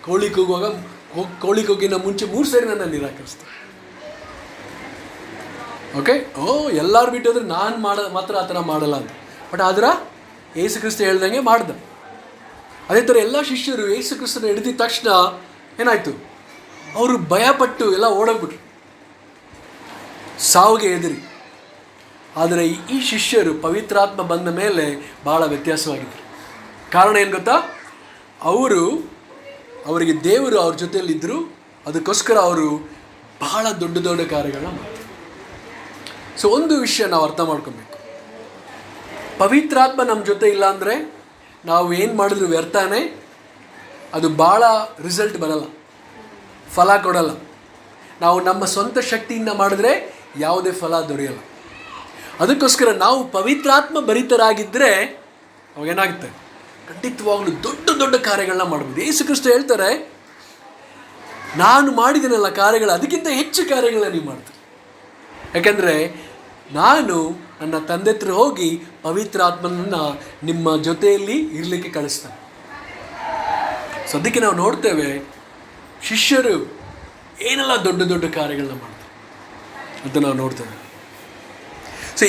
ಕೋಳಿ ಕೂಗಿನ ಮುಂಚೆ 3 ಸಾರಿ ನನ್ನ ನಿರಾಕರಿಸ್ತೆ. ಓಕೆ, ಎಲ್ಲರೂ ಬಿಟ್ಟೋದ್ರೆ ನಾನು ಮಾತ್ರ ಆ ಥರ ಮಾಡಲ್ಲ ಅಂತ. ಬಟ್ ಆದ್ರೆ ಯೇಸು ಕ್ರಿಸ್ತ ಹೇಳ್ದಂಗೆ ಮಾಡ್ದ. ಅದೇ ಥರ ಎಲ್ಲ ಶಿಷ್ಯರು ಯೇಸು ಕ್ರಿಸ್ತನ ಹಿಡಿದ ತಕ್ಷಣ ಏನಾಯಿತು? ಅವರು ಭಯಪಟ್ಟು ಎಲ್ಲ ಓಡೋಗ್ಬಿಟ್ರು, ಸಾವಿಗೆ ಎದುರಿ. ಆದರೆ ಈ ಶಿಷ್ಯರು ಪವಿತ್ರಾತ್ಮ ಬಂದ ಮೇಲೆ ಭಾಳ ವ್ಯತ್ಯಾಸವಾಗಿದ್ದರು. ಕಾರಣ ಏನು ಗೊತ್ತಾ? ಅವರಿಗೆ ದೇವರು ಅವ್ರ ಜೊತೆಯಲ್ಲಿದ್ದರು. ಅದಕ್ಕೋಸ್ಕರ ಅವರು ಬಹಳ ದೊಡ್ಡ ದೊಡ್ಡ ಕಾರ್ಯಗಳನ್ನ ಮಾಡ್ತಾರೆ. ಸೊ ಒಂದು ವಿಷಯ ನಾವು ಅರ್ಥ ಮಾಡ್ಕೊಬೇಕು, ಪವಿತ್ರಾತ್ಮ ನಮ್ಮ ಜೊತೆ ಇಲ್ಲ ಅಂದರೆ ನಾವು ಏನು ಮಾಡಿದ್ರು ವ್ಯರ್ಥನೇ. ಅದು ಭಾಳ ರಿಸಲ್ಟ್ ಬರಲ್ಲ, ಫಲ ಕೊಡಲ್ಲ. ನಾವು ನಮ್ಮ ಸ್ವಂತ ಶಕ್ತಿಯಿಂದ ಮಾಡಿದ್ರೆ ಯಾವುದೇ ಫಲ ದೊರೆಯಲ್ಲ. ಅದಕ್ಕೋಸ್ಕರ ನಾವು ಪವಿತ್ರಾತ್ಮ ಭರಿತರಾಗಿದ್ದರೆ ಅವಾಗೇನಾಗುತ್ತೆ? ಖಂಡಿತವಾಗ್ಲೂ ದೊಡ್ಡ ದೊಡ್ಡ ಕಾರ್ಯಗಳನ್ನ ಮಾಡ್ಬೋದು. ಯೇಸು ಕ್ರಿಸ್ತ ಹೇಳ್ತಾರೆ, ನಾನು ಮಾಡಿದ್ದೀನಲ್ಲ ಕಾರ್ಯಗಳು, ಅದಕ್ಕಿಂತ ಹೆಚ್ಚು ಕಾರ್ಯಗಳನ್ನ ನೀವು ಮಾಡ್ತೀರಿ. ಯಾಕೆಂದರೆ ನಾನು ನನ್ನ ತಂದೆ ಹತ್ರ ಹೋಗಿ ಪವಿತ್ರಾತ್ಮನನ್ನು ನಿಮ್ಮ ಜೊತೆಯಲ್ಲಿ ಇರಲಿಕ್ಕೆ ಕಳಿಸ್ತೇನೆ. ಸೊ ಅದಕ್ಕೆ ನಾವು ನೋಡ್ತೇವೆ ಶಿಷ್ಯರು ಏನೆಲ್ಲ ದೊಡ್ಡ ದೊಡ್ಡ ಕಾರ್ಯಗಳನ್ನ ಮಾಡ್ತಾರೆ ಅಂತ ನಾವು ನೋಡ್ತೇವೆ. ಸೊ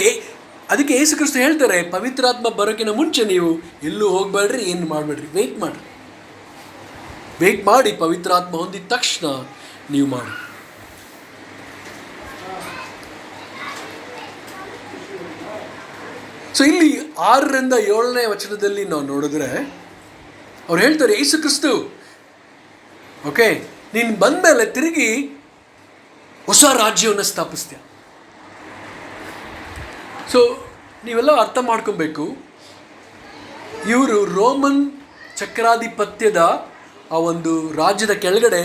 ಅದಕ್ಕೆ ಯೇಸು ಕ್ರಿಸ್ತ ಹೇಳ್ತಾರೆ, ಪವಿತ್ರಾತ್ಮ ಬರೋಕ್ಕಿಂತ ಮುಂಚೆ ನೀವು ಎಲ್ಲೂ ಹೋಗಬೇಡ್ರಿ, ಏನು ಮಾಡಬೇಡ್ರಿ, ವೆಯ್ಟ್ ಮಾಡಿ ಪವಿತ್ರಾತ್ಮ ಹೊಂದಿದ ತಕ್ಷಣ ನೀವು ಮಾಡಿ. ಸೊ ಇಲ್ಲಿ 6ರಿಂದ 7ನೇ ವಚನದಲ್ಲಿ ನಾವು ನೋಡಿದ್ರೆ ಅವ್ರು ಹೇಳ್ತಾರೆ, ಯೇಸು ಕ್ರಿಸ್ತು ಓಕೆ ನೀನು ಬಂದಮೇಲೆ ತಿರುಗಿ ಹೊಸ ರಾಜ್ಯವನ್ನು ಸ್ಥಾಪಿಸ್ತೀಯ. ಸೊ ನೀವೆಲ್ಲ ಅರ್ಥ ಮಾಡ್ಕೊಬೇಕು, ಇವರು ರೋಮನ್ ಚಕ್ರಾಧಿಪತ್ಯದ ಆ ಒಂದು ರಾಜ್ಯದ ಕೆಳಗಡೆ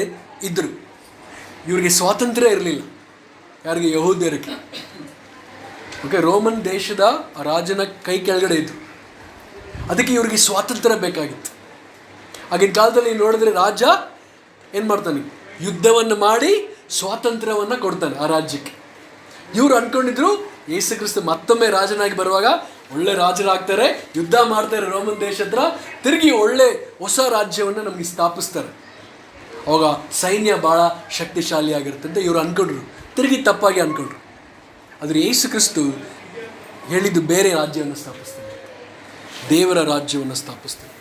ಇದ್ದರು. ಇವರಿಗೆ ಸ್ವಾತಂತ್ರ್ಯ ಇರಲಿಲ್ಲ, ಯಾರಿಗೆ? ಯಹೂದ್ಯರಿಗೆ. ಓಕೆ, ರೋಮನ್ ದೇಶದ ರಾಜನ ಕೈ ಕೆಳಗಡೆ ಇದ್ದರು. ಅದಕ್ಕೆ ಇವರಿಗೆ ಸ್ವಾತಂತ್ರ್ಯ ಬೇಕಾಗಿತ್ತು. ಆಗಿನ ಕಾಲದಲ್ಲಿ ನೋಡಿದ್ರೆ ರಾಜ ಏನು ಮಾಡ್ತಾನೆ? ಯುದ್ಧವನ್ನು ಮಾಡಿ ಸ್ವಾತಂತ್ರ್ಯವನ್ನು ಕೊಡ್ತಾನೆ ಆ ರಾಜ್ಯಕ್ಕೆ. ಇವರು ಅಂದ್ಕೊಂಡಿದ್ರು ಯೇಸು ಕ್ರಿಸ್ತ ಮತ್ತೊಮ್ಮೆ ರಾಜನಾಗಿ ಬರುವಾಗ ಒಳ್ಳೆ ರಾಜರಾಗ್ತಾರೆ, ಯುದ್ಧ ಮಾಡ್ತಾರೆ ರೋಮನ್ ದೇಶ ಹತ್ರ, ತಿರುಗಿ ಒಳ್ಳೆ ಹೊಸ ರಾಜ್ಯವನ್ನು ನಮಗೆ ಸ್ಥಾಪಿಸ್ತಾರೆ. ಅವಾಗ ಸೈನ್ಯ ಭಾಳ ಶಕ್ತಿಶಾಲಿಯಾಗಿರುತ್ತೆ ಅಂತ ಇವರು ಅಂದ್ಕೊಂಡ್ರು. ತಿರುಗಿ ತಪ್ಪಾಗಿ ಅಂದ್ಕೊಂಡ್ರು. ಆದರೆ ಯೇಸು ಕ್ರಿಸ್ತು ಹೇಳಿದ್ದು ಬೇರೆ ರಾಜ್ಯವನ್ನು ಸ್ಥಾಪಿಸ್ತಾರೆ, ದೇವರ ರಾಜ್ಯವನ್ನು ಸ್ಥಾಪಿಸ್ತಾರೆ.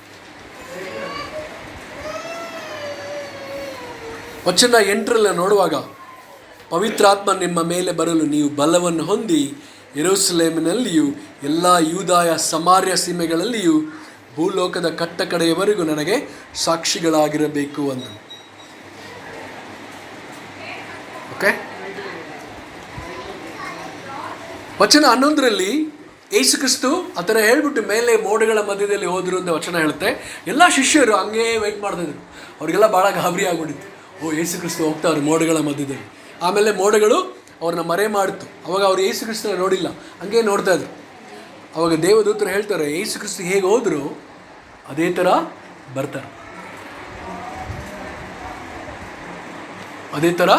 ವಚನ 8ರಲ್ಲಿ ನೋಡುವಾಗ, ಪವಿತ್ರಾತ್ಮ ನಿಮ್ಮ ಮೇಲೆ ಬರಲು ನೀವು ಬಲವನ್ನು ಹೊಂದಿ ಯೆರೂಸಲೇಮಿನಲ್ಲಿಯೂ ಎಲ್ಲ ಯೂದಾಯ ಸಮಾರ್ಯ ಸೀಮೆಗಳಲ್ಲಿಯೂ ಭೂಲೋಕದ ಕಟ್ಟ ಕಡೆಯವರೆಗೂ ನನಗೆ ಸಾಕ್ಷಿಗಳಾಗಿರಬೇಕು ಅಂದನು. ಓಕೆ, ವಚನ 11ರಲ್ಲಿ ಯೇಸು ಕ್ರಿಸ್ತು ಆ ಥರ ಹೇಳ್ಬಿಟ್ಟು ಮೇಲೆ ಮೋಡಗಳ ಮಧ್ಯದಲ್ಲಿ ಹೋದರು ಅಂತ ವಚನ ಹೇಳುತ್ತೆ. ಎಲ್ಲ ಶಿಷ್ಯರು ಹಂಗೇ ವೆಯ್ಟ್ ಮಾಡ್ತಾಯಿದ್ರು. ಅವರಿಗೆಲ್ಲ ಭಾಳ ಗಾಬರಿ ಆಗ್ಬಿಟ್ಟಿತ್ತು. ಯೇಸು ಕ್ರಿಸ್ತು ಹೋಗ್ತಾವ್ರು ಮೋಡಗಳ ಮಧ್ಯದಲ್ಲಿ. ಆಮೇಲೆ ಮೋಡಗಳು ಅವ್ರನ್ನ ಮರೆ ಮಾಡಿತು. ಅವಾಗ ಅವ್ರು ಯೇಸು ಕ್ರಿಸ್ತನ ನೋಡಿಲ್ಲ, ಹಂಗೆ ನೋಡ್ತಾಯಿದ್ರು. ಅವಾಗ ದೇವದೂತರು ಹೇಳ್ತಾರೆ, ಯೇಸು ಕ್ರಿಸ್ತು ಹೇಗೆ ಹೋದ್ರು ಅದೇ ಥರ ಬರ್ತಾರೆ, ಅದೇ ಥರ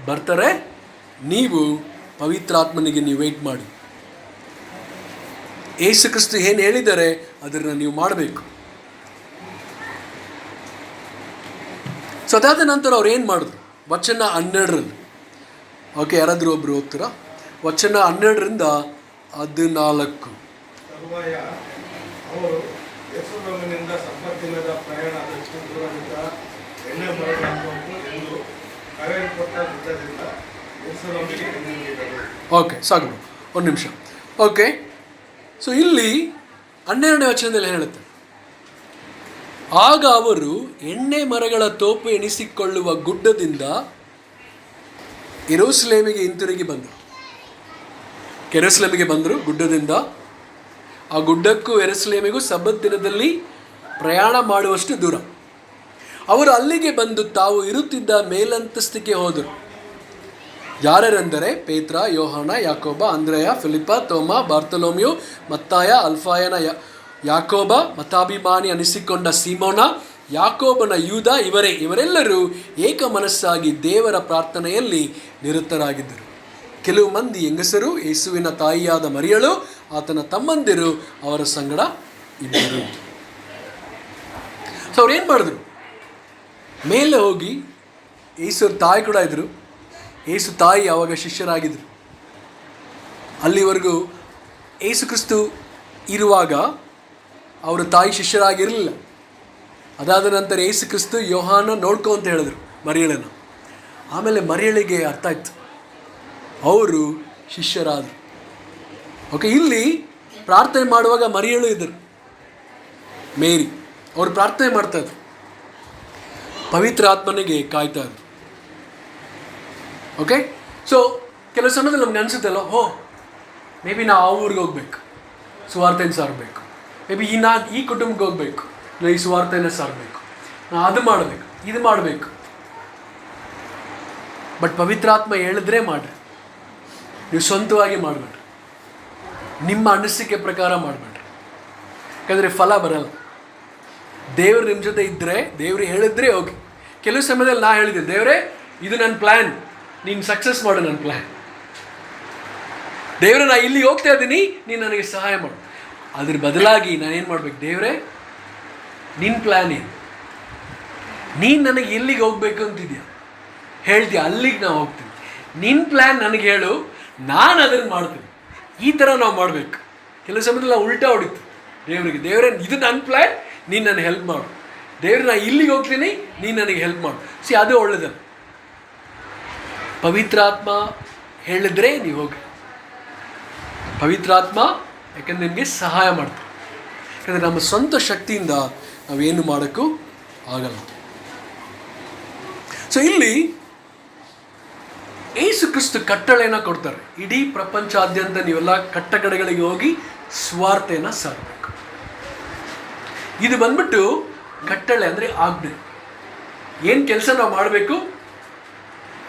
ಬರ್ತಾರೆ. ನೀವು ಪವಿತ್ರಾತ್ಮನಿಗೆ ನೀವು ವೆಯ್ಟ್ ಮಾಡಿ. ಯೇಸು ಕ್ರಿಸ್ತು ಏನು ಹೇಳಿದ್ದಾರೆ ಅದನ್ನು ನೀವು ಮಾಡಬೇಕು. ಸೊ ಅದಾದ ನಂತರ ಅವ್ರು ಏನು ಮಾಡಿದ್ರು? ವಚನ 12ರಲ್ಲಿ. ಓಕೆ, ಯಾರಾದರೂ ಒಬ್ಬರು ಓದ್ತೀರಾ? ವಚನ 12ರಿಂದ 14. ತರುವಾಯ ಅವರು ಯೆರೂಸಲೇಮಿನಿಂದ ಸಂಪತ್ತಿಲ್ಲದ ಪ್ರಯಾಣದಷ್ಟು ದೂರದಿಂದ ಎಣ್ಣೆ ಮರಗಳನ್ನು ಎಂದು ಕರೆಯಲ್ಪಟ್ಟ ಗುಡ್ಡದಿಂದ ಯೆರೂಸಲೇಮಿಗೆ ಹಿಂದಿರುಗಿದರು. ಓಕೆ, ಸಾಕು, ಒಂದು ನಿಮಿಷ. ಓಕೆ, ಸೊ ಇಲ್ಲಿ 12ನೇ ವಚನದಲ್ಲಿ ಹೇಳುತ್ತೆ, ಆಗ ಅವರು ಎಣ್ಣೆ ಮರಗಳ ತೋಪು ಎನಿಸಿಕೊಳ್ಳುವ ಗುಡ್ಡದಿಂದ ಯೆರೂಸಲೇಮಿಗೆ ಹಿಂತಿರುಗಿ ಬಂದರು. ಯೆರೂಸಲೇಮಿಗೆ ಬಂದರು ಗುಡ್ಡದಿಂದ. ಆ ಗುಡ್ಡಕ್ಕೂ ಯೆರೂಸಲೇಮಿಗೂ ಸಬ್ಬತ್ ದಿನದಲ್ಲಿ ಪ್ರಯಾಣ ಮಾಡುವಷ್ಟು ದೂರ. ಅವರು ಅಲ್ಲಿಗೆ ಬಂದು ತಾವು ಇರುತ್ತಿದ್ದ ಮೇಲಂತಸ್ತಿಗೆ ಹೋದರು. ಯಾರೆಂದರೆ ಪೇತ್ರ, ಯೋಹಾನ, ಯಾಕೋಬ, ಅಂದ್ರೆಯ, ಫಿಲಿಪ, ತೋಮ, ಬಾರ್ತಲೋಮಿಯು, ಮತ್ತಾಯ, ಅಲ್ಫಾಯನ ಯಾಕೋಬ, ಮತಾಭಿಮಾನಿ ಅನಿಸಿಕೊಂಡ ಸೀಮೋನ, ಯಾಕೋಬನ ಯೂದ, ಇವರೆಲ್ಲರೂ ಏಕ ಮನಸ್ಸಾಗಿ ದೇವರ ಪ್ರಾರ್ಥನೆಯಲ್ಲಿ ನಿರತರಾಗಿದ್ದರು. ಕೆಲವು ಮಂದಿ ಹೆಂಗಸರು, ಯೇಸುವಿನ ತಾಯಿಯಾದ ಮರಿಯಳು, ಆತನ ತಮ್ಮಂದಿರು ಅವರ ಸಂಗಡ ಇದ್ದರು. ಸೊ ಅವ್ರು ಏನು ಮಾಡಿದ್ರು? ಮೇಲೆ ಹೋಗಿ, ಯೇಸು ತಾಯಿ ಕೂಡ ಇದ್ದರು. ಯೇಸು ತಾಯಿ ಆವಾಗ ಶಿಷ್ಯರಾಗಿದ್ದರು. ಅಲ್ಲಿವರೆಗೂ ಯೇಸು ಕ್ರಿಸ್ತು ಇರುವಾಗ ಅವರ ತಾಯಿ ಶಿಷ್ಯರಾಗಿರಲಿಲ್ಲ. ಅದಾದ ನಂತರ ಯೇಸು ಕ್ರಿಸ್ತು ಯೋಹಾನ ನೋಡ್ಕೊ ಅಂತ ಹೇಳಿದ್ರು ಮರಿಯಳನ್ನು. ಆಮೇಲೆ ಮರಿಯಳಿಗೆ ಅರ್ಥ ಆಯ್ತು, ಅವರು ಶಿಷ್ಯರಾದರು. ಓಕೆ, ಇಲ್ಲಿ ಪ್ರಾರ್ಥನೆ ಮಾಡುವಾಗ ಮರಿಯಳು ಇದ್ದರು, ಮೇರಿ. ಅವರು ಪ್ರಾರ್ಥನೆ ಮಾಡ್ತಾಯಿದ್ರು, ಪವಿತ್ರ ಆತ್ಮನಿಗೆ ಕಾಯ್ತಾ ಇದ್ರು. ಓಕೆ, ಸೊ ಕೆಲವು ಸಮಯದಲ್ಲಿ ನಮ್ಗೆ ಅನಿಸುತ್ತಲ್ಲ, ಮೇ ಬಿ ನಾವು ಆ ಊರಿಗೆ ಹೋಗ್ಬೇಕು, ಸುವಾರ್ತೆಯನ್ನು ಸಾರಬೇಕು. ಮೇ ಬಿ ಈ ಕುಟುಂಬಕ್ಕೆ ಹೋಗ್ಬೇಕು, ನಾವು ಈ ಸುವಾರ್ತೆಯನ್ನು ಸಾರಬೇಕು, ನಾವು ಅದು ಮಾಡಬೇಕು, ಇದು ಮಾಡಬೇಕು. ಬಟ್ ಪವಿತ್ರಾತ್ಮ ಹೇಳಿದ್ರೆ ಮಾಡಿರಿ, ನೀವು ಸ್ವಂತವಾಗಿ ಮಾಡಬೇಡ್ರಿ, ನಿಮ್ಮ ಅನಿಸಿಕೆ ಪ್ರಕಾರ ಮಾಡಬೇಡ್ರಿ. ಯಾಕಂದರೆ ಫಲ ಬರಲ್ಲ. ದೇವರು ನಿಮ್ಮ ಜೊತೆ ಇದ್ದರೆ, ದೇವ್ರು ಹೇಳಿದ್ರೆ ಹೋಗಿ. ಕೆಲವು ಸಮಯದಲ್ಲಿ ನಾ ಹೇಳಿದ್ದೆ, ದೇವರೇ ಇದು ನನ್ನ ಪ್ಲ್ಯಾನ್, ನೀನು ಸಕ್ಸಸ್ ಮಾಡು ನನ್ನ ಪ್ಲ್ಯಾನ್. ದೇವರೇ ನಾ ಇಲ್ಲಿ ಹೋಗ್ತಾ ಇದ್ದೀನಿ, ನೀನು ನನಗೆ ಸಹಾಯ ಮಾಡು. ಅದ್ರ ಬದಲಾಗಿ ನಾನೇನು ಮಾಡ್ಬೇಕು? ದೇವರೇ ನಿನ್ನ ಪ್ಲ್ಯಾನ್ ಏನು? ನೀನು ನನಗೆ ಎಲ್ಲಿಗೆ ಹೋಗ್ಬೇಕು ಅಂತಿದ್ಯಾ? ಹೇಳ್ತೀಯ, ಅಲ್ಲಿಗೆ ನಾವು ಹೋಗ್ತೀವಿ. ನಿನ್ನ ಪ್ಲ್ಯಾನ್ ನನಗೆ ಹೇಳು, ನಾನು ಅದನ್ನು ಮಾಡ್ತೀನಿ. ಈ ಥರ ನಾವು ಮಾಡಬೇಕು. ಕೆಲವು ಸಮಯದಲ್ಲಿ ನಾವು ಉಲ್ಟಾ ಹೊಡಿತು ದೇವರಿಗೆ, ದೇವರೇ ಇದು ನನ್ನ ಪ್ಲ್ಯಾನ್, ನೀನು ನನಗೆ ಹೆಲ್ಪ್ ಮಾಡು. ದೇವ್ರೆ ನಾ ಇಲ್ಲಿಗೆ ಹೋಗ್ತೀನಿ, ನೀನು ನನಗೆ ಹೆಲ್ಪ್ ಮಾಡು. ಅದು ಒಳ್ಳೆಯದು. ಪವಿತ್ರಾತ್ಮ ಹೇಳಿದ್ರೆ ನೀವು ಹೋಗಿ. ಪವಿತ್ರಾತ್ಮ ಯಾಕಂದರೆ ನಿಮಗೆ ಸಹಾಯ ಮಾಡ್ತಾರೆ. ಯಾಕಂದರೆ ನಮ್ಮ ಸ್ವಂತ ಶಕ್ತಿಯಿಂದ ನಾವೇನು ಮಾಡೋಕ್ಕೂ ಆಗಲ್ಲ. ಸೊ ಇಲ್ಲಿ ಯೇಸು ಕ್ರಿಸ್ತು ಕಟ್ಟಳೆಯನ್ನು ಕೊಡ್ತಾರೆ, ಇಡೀ ಪ್ರಪಂಚಾದ್ಯಂತ ನೀವೆಲ್ಲ ಕಟ್ಟಕಡೆಗಳಿಗೆ ಹೋಗಿ ಸ್ವಾರ್ಥೆಯನ್ನು ಸಾರಬೇಕು. ಇದು ಬಂದ್ಬಿಟ್ಟು ಕಟ್ಟಳೆ ಅಂದರೆ ಆಜ್ಞೆ. ಏನು ಕೆಲಸ ನಾವು ಮಾಡಬೇಕು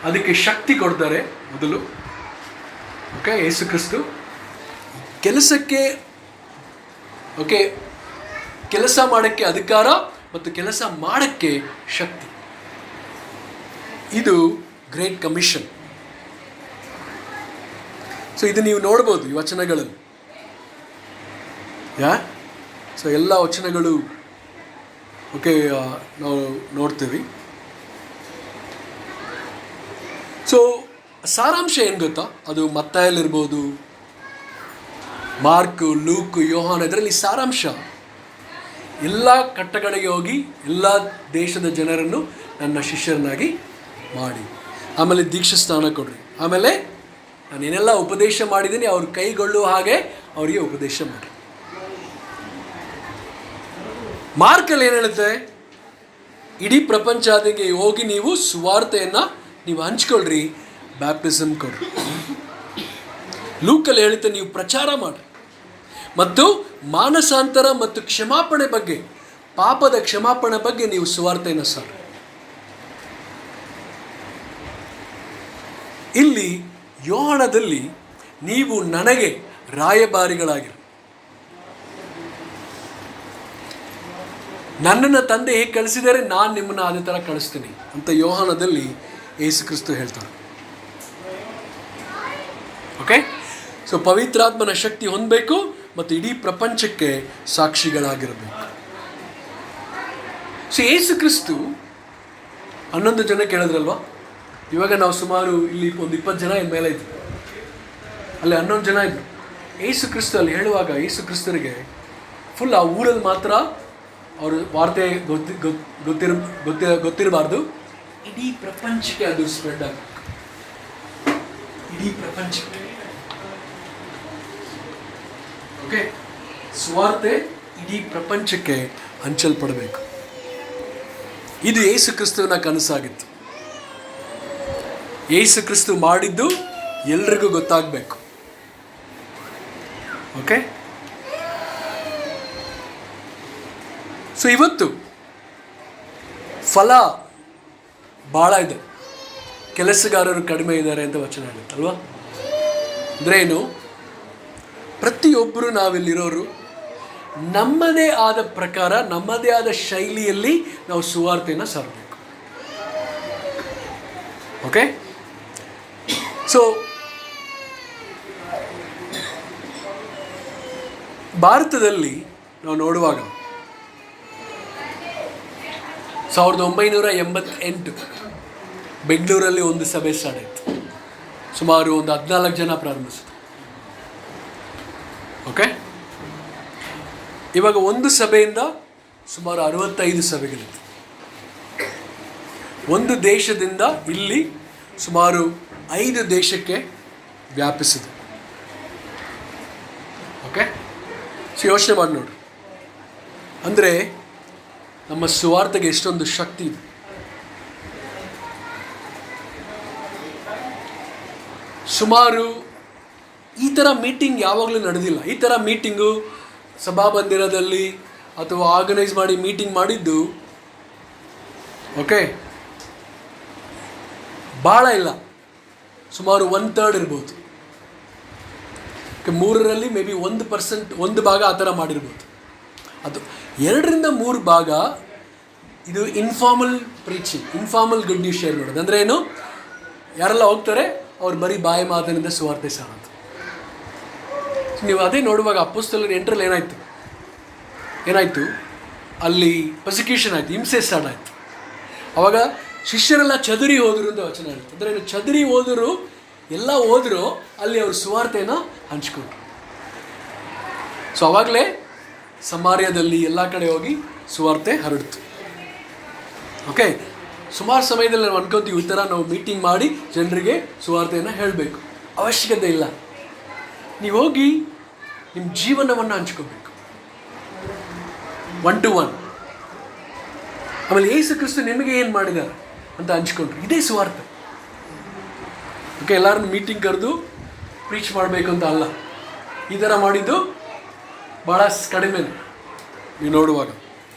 ಅದಕ್ಕೆ ಶಕ್ತಿ ಕೊಡ್ತಾರೆ ಮೊದಲು. ಓಕೆ, ಯೇಸು ಕ್ರಿಸ್ತು ಕೆಲಸಕ್ಕೆ, ಓಕೆ, ಕೆಲಸ ಮಾಡೋಕ್ಕೆ ಅಧಿಕಾರ ಮತ್ತು ಕೆಲಸ ಮಾಡೋಕ್ಕೆ ಶಕ್ತಿ. ಇದು ಗ್ರೇಟ್ ಕಮಿಷನ್. ಸೊ ಇದು ನೀವು ನೋಡ್ಬೋದು ಈ ವಚನಗಳಲ್ಲಿ. ಸೊ ಎಲ್ಲ ವಚನಗಳು ಓಕೆ ನಾವು ನೋಡ್ತೀವಿ. ಸೊ ಸಾರಾಂಶ ಏನು ಗೊತ್ತಾ? ಅದು ಮತ್ತಾಯಲ್ಲಿರ್ಬೋದು, ಮಾರ್ಕು, ಲೂಕು, ಯೋಹಾನ, ಇದರಲ್ಲಿ ಸಾರಾಂಶ ಎಲ್ಲ ಕಟ್ಟಕಡೆಗೆ ಹೋಗಿ ಎಲ್ಲ ದೇಶದ ಜನರನ್ನು ನನ್ನ ಶಿಷ್ಯರನ್ನಾಗಿ ಮಾಡಿ, ಆಮೇಲೆ ದೀಕ್ಷಾ ಸ್ನಾನ ಕೊಡ್ರಿ, ಆಮೇಲೆ ನಾನೇನೆಲ್ಲ ಉಪದೇಶ ಮಾಡಿದ್ದೀನಿ ಅವ್ರು ಕೈಗೊಳ್ಳುವ ಹಾಗೆ ಅವರಿಗೆ ಉಪದೇಶ ಮಾಡಿ. ಮಾರ್ಕಲ್ಲಿ ಏನು ಹೇಳುತ್ತೆ? ಇಡೀ ಪ್ರಪಂಚಾದಿಗೆ ಹೋಗಿ ನೀವು ಸುವಾರ್ತೆಯನ್ನು ನೀವು ಹಂಚ್ಕೊಳ್ರಿ, ಬ್ಯಾಪ್ಟಿಸಮ್ ಕೊಡ್ರಿ. ಲೂಕಲ್ಲಿ ಹೇಳುತ್ತೆ ನೀವು ಪ್ರಚಾರ ಮಾಡಿ ಮತ್ತು ಮಾನಸಾಂತರ ಮತ್ತು ಕ್ಷಮಾಪಣೆ ಬಗ್ಗೆ, ಪಾಪದ ಕ್ಷಮಾಪಣೆ ಬಗ್ಗೆ ನೀವು ಸುವಾರ್ತೆಯನ್ನು ಸಾರಿ. ಇಲ್ಲಿ ಯೋಹಾನದಲ್ಲಿ ನೀವು ನನಗೆ ರಾಯಭಾರಿಗಳಾಗಿರಿ, ನನ್ನನ್ನು ತಂದೆ ಹೇಗೆ ಕಳಿಸಿದರೆ ನಾನು ನಿಮ್ಮನ್ನು ಅದೇ ಥರ ಕಳಿಸ್ತೀನಿ ಅಂತ ಯೋಹಾನದಲ್ಲಿ ಯೇಸು ಕ್ರಿಸ್ತು ಹೇಳ್ತಾರೆ. ಓಕೆ, ಸೊ ಪವಿತ್ರಾತ್ಮನ ಶಕ್ತಿ ಹೊಂದಬೇಕು ಮತ್ತು ಇಡೀ ಪ್ರಪಂಚಕ್ಕೆ ಸಾಕ್ಷಿಗಳಾಗಿರಬೇಕು. ಸೊ ಯೇಸು ಕ್ರಿಸ್ತು 11 ಜನ ಕೇಳಿದ್ರಲ್ವ, ಇವಾಗ ನಾವು ಸುಮಾರು ಇಲ್ಲಿ ಒಂದು 20 ಜನ ಮೇಲೆ ಇದ್ವಿ, ಅಲ್ಲಿ 11 ಜನ ಇದ್ರು. ಯೇಸು ಕ್ರಿಸ್ತ ಅಲ್ಲಿ ಹೇಳುವಾಗ ಯೇಸು ಕ್ರಿಸ್ತರಿಗೆ ಫುಲ್ ಆ ಊರಲ್ಲಿ ಮಾತ್ರ ಅವರು ವಾರ್ತೆ ಗೊತ್ತಿರಬಾರ್ದು, ಇಡೀ ಪ್ರಪಂಚಕ್ಕೆ ಅದು ಸ್ಪ್ರೆಡ್ ಆಗಬೇಕು. ಇಡೀ ಪ್ರಪಂಚಕ್ಕೆ. ಓಕೆ, ಸ್ವಾರ್ತೆ ಇಡೀ ಪ್ರಪಂಚಕ್ಕೆ ಹಂಚಲ್ಪಡಬೇಕು. ಇದು ಯೇಸು ಕ್ರಿಸ್ತುವಿನ ಕನಸಾಗಿತ್ತು. ಯೇಸು ಕ್ರಿಸ್ತು ಮಾಡಿದ್ದು ಎಲ್ರಿಗೂ ಗೊತ್ತಾಗಬೇಕು. ಓಕೆ, ಸೊ ಇವತ್ತು ಫಲ ಭಾಳ ಇದೆ, ಕೆಲಸಗಾರರು ಕಡಿಮೆ ಇದ್ದಾರೆ ಅಂತ ವಚನ ಹೇಳುತ್ತಲ್ವಾ. ಅಂದರೆ ಏನು? ಪ್ರತಿಯೊಬ್ಬರು ನಾವಿಲ್ಲಿರೋರು ನಮ್ಮದೇ ಆದ ಪ್ರಕಾರ, ನಮ್ಮದೇ ಆದ ಶೈಲಿಯಲ್ಲಿ ನಾವು ಸುವಾರ್ತೆಯನ್ನು ಸಾರಬೇಕು. ಓಕೆ, ಸೊ ಭಾರತದಲ್ಲಿ ನಾವು ನೋಡುವಾಗ 1988 ಬೆಂಗಳೂರಲ್ಲಿ ಒಂದು ಸಭೆ ಸ್ಟಾರ್ಟ್ ಆಯಿತು. ಸುಮಾರು ಒಂದು 14 ಜನ ಪ್ರಾರಂಭಿಸಿದ್ರು. ಓಕೆ, ಇವಾಗ ಒಂದು ಸಭೆಯಿಂದ ಸುಮಾರು 65 ಸಭೆಗಳಿತ್ತು. ಒಂದು ದೇಶದಿಂದ ಇಲ್ಲಿ ಸುಮಾರು 5 ದೇಶಕ್ಕೆ ವ್ಯಾಪಿಸಿದೆ. ಓಕೆ, ಸೊ ಯೋಚನೆ ಮಾಡಿ ನೋಡಿ, ಅಂದರೆ ನಮ್ಮ ಸುವಾರ್ತೆಗೆ ಎಷ್ಟೊಂದು ಶಕ್ತಿ ಇದೆ. ಸುಮಾರು ಈ ಥರ ಮೀಟಿಂಗ್ ಯಾವಾಗಲೂ ನಡೆದಿಲ್ಲ. ಈ ಥರ ಮೀಟಿಂಗು ಸಭಾಮಂದಿರದಲ್ಲಿ ಅಥವಾ ಆರ್ಗನೈಸ್ ಮಾಡಿ ಮೀಟಿಂಗ್ ಮಾಡಿದ್ದು ಓಕೆ ಭಾಳ ಇಲ್ಲ, ಸುಮಾರು 1/3 ಇರ್ಬೋದು. 3ರಲ್ಲಿ ಮೇ ಬಿ 1%, 1 ಭಾಗ ಆ ಥರ ಮಾಡಿರ್ಬೋದು. ಅದು 2ರಿಂದ 3 ಭಾಗ ಇದು informal preaching, informal good news share ಮಾಡೋದು. ಅಂದರೆ ಏನು? ಯಾರೆಲ್ಲ ಹೋಗ್ತಾರೆ ಅವ್ರು ಬರೀ ಬಾಯಿ ಮಾತಿನಿಂದ ಸುವಾರ್ತೆ ಸಾರೋದು. ನೀವು ಅದೇ ನೋಡುವಾಗ ಅಪೊಸ್ತಲರ 8ರಲ್ಲಿ ಏನಾಯಿತು? ಅಲ್ಲಿ ಪರ್ಸಿಕ್ಯೂಷನ್ ಆಯಿತು, ಹಿಂಸೆ ಸ್ಟಾರ್ಟ್ ಆಯಿತು. ಅವಾಗ ಶಿಷ್ಯರೆಲ್ಲ ಚದುರಿ ಹೋದರು ಅಂತ ವಚನ ಹೇಳ್ತು. ಅಂದರೆ ಚದುರಿ ಹೋದರು, ಎಲ್ಲ ಹೋದರೂ ಅಲ್ಲಿ ಅವರು ಸುವಾರ್ತೆಯನ್ನು ಹಂಚ್ಕೊಂಡ್ರು. ಸೊ ಆವಾಗಲೇ ಸಮಾರ್ಯದಲ್ಲಿ ಎಲ್ಲ ಕಡೆ ಹೋಗಿ ಸುವಾರ್ತೆ ಹರಡ್ತು. ಓಕೆ, ಸುಮಾರು ಸಮಯದಲ್ಲಿ ನಾವು ಅನ್ಕೊತೀವಿ ಈ ಥರ ನಾವು ಮೀಟಿಂಗ್ ಮಾಡಿ ಜನರಿಗೆ ಸುವಾರ್ತೆಯನ್ನು ಹೇಳಬೇಕು. ಅವಶ್ಯಕತೆ ಇಲ್ಲ. ನೀವು ಹೋಗಿ ನಿಮ್ಮ ಜೀವನವನ್ನು ಹಂಚ್ಕೋಬೇಕು, 1 to 1. ಆಮೇಲೆ ಯೇಸು ಕ್ರಿಸ್ತ ನಿಮಗೆ ಏನು ಮಾಡಿದ್ದಾರೆ ಅಂತ ಹಂಚ್ಕೊಂಡ್ರು. ಇದೇ ಸುವಾರ್ತೆ. ಓಕೆ, ಎಲ್ಲರನ್ನು ಮೀಟಿಂಗ್ ಕರೆದು ಪ್ರೀಚ್ ಮಾಡಬೇಕು ಅಂತ ಅಲ್ಲ. ಈ ಥರ ಮಾಡಿದ್ದು ಭಾಳ ಕಡಿಮೆ ನೀವು ನೋಡುವಾಗ.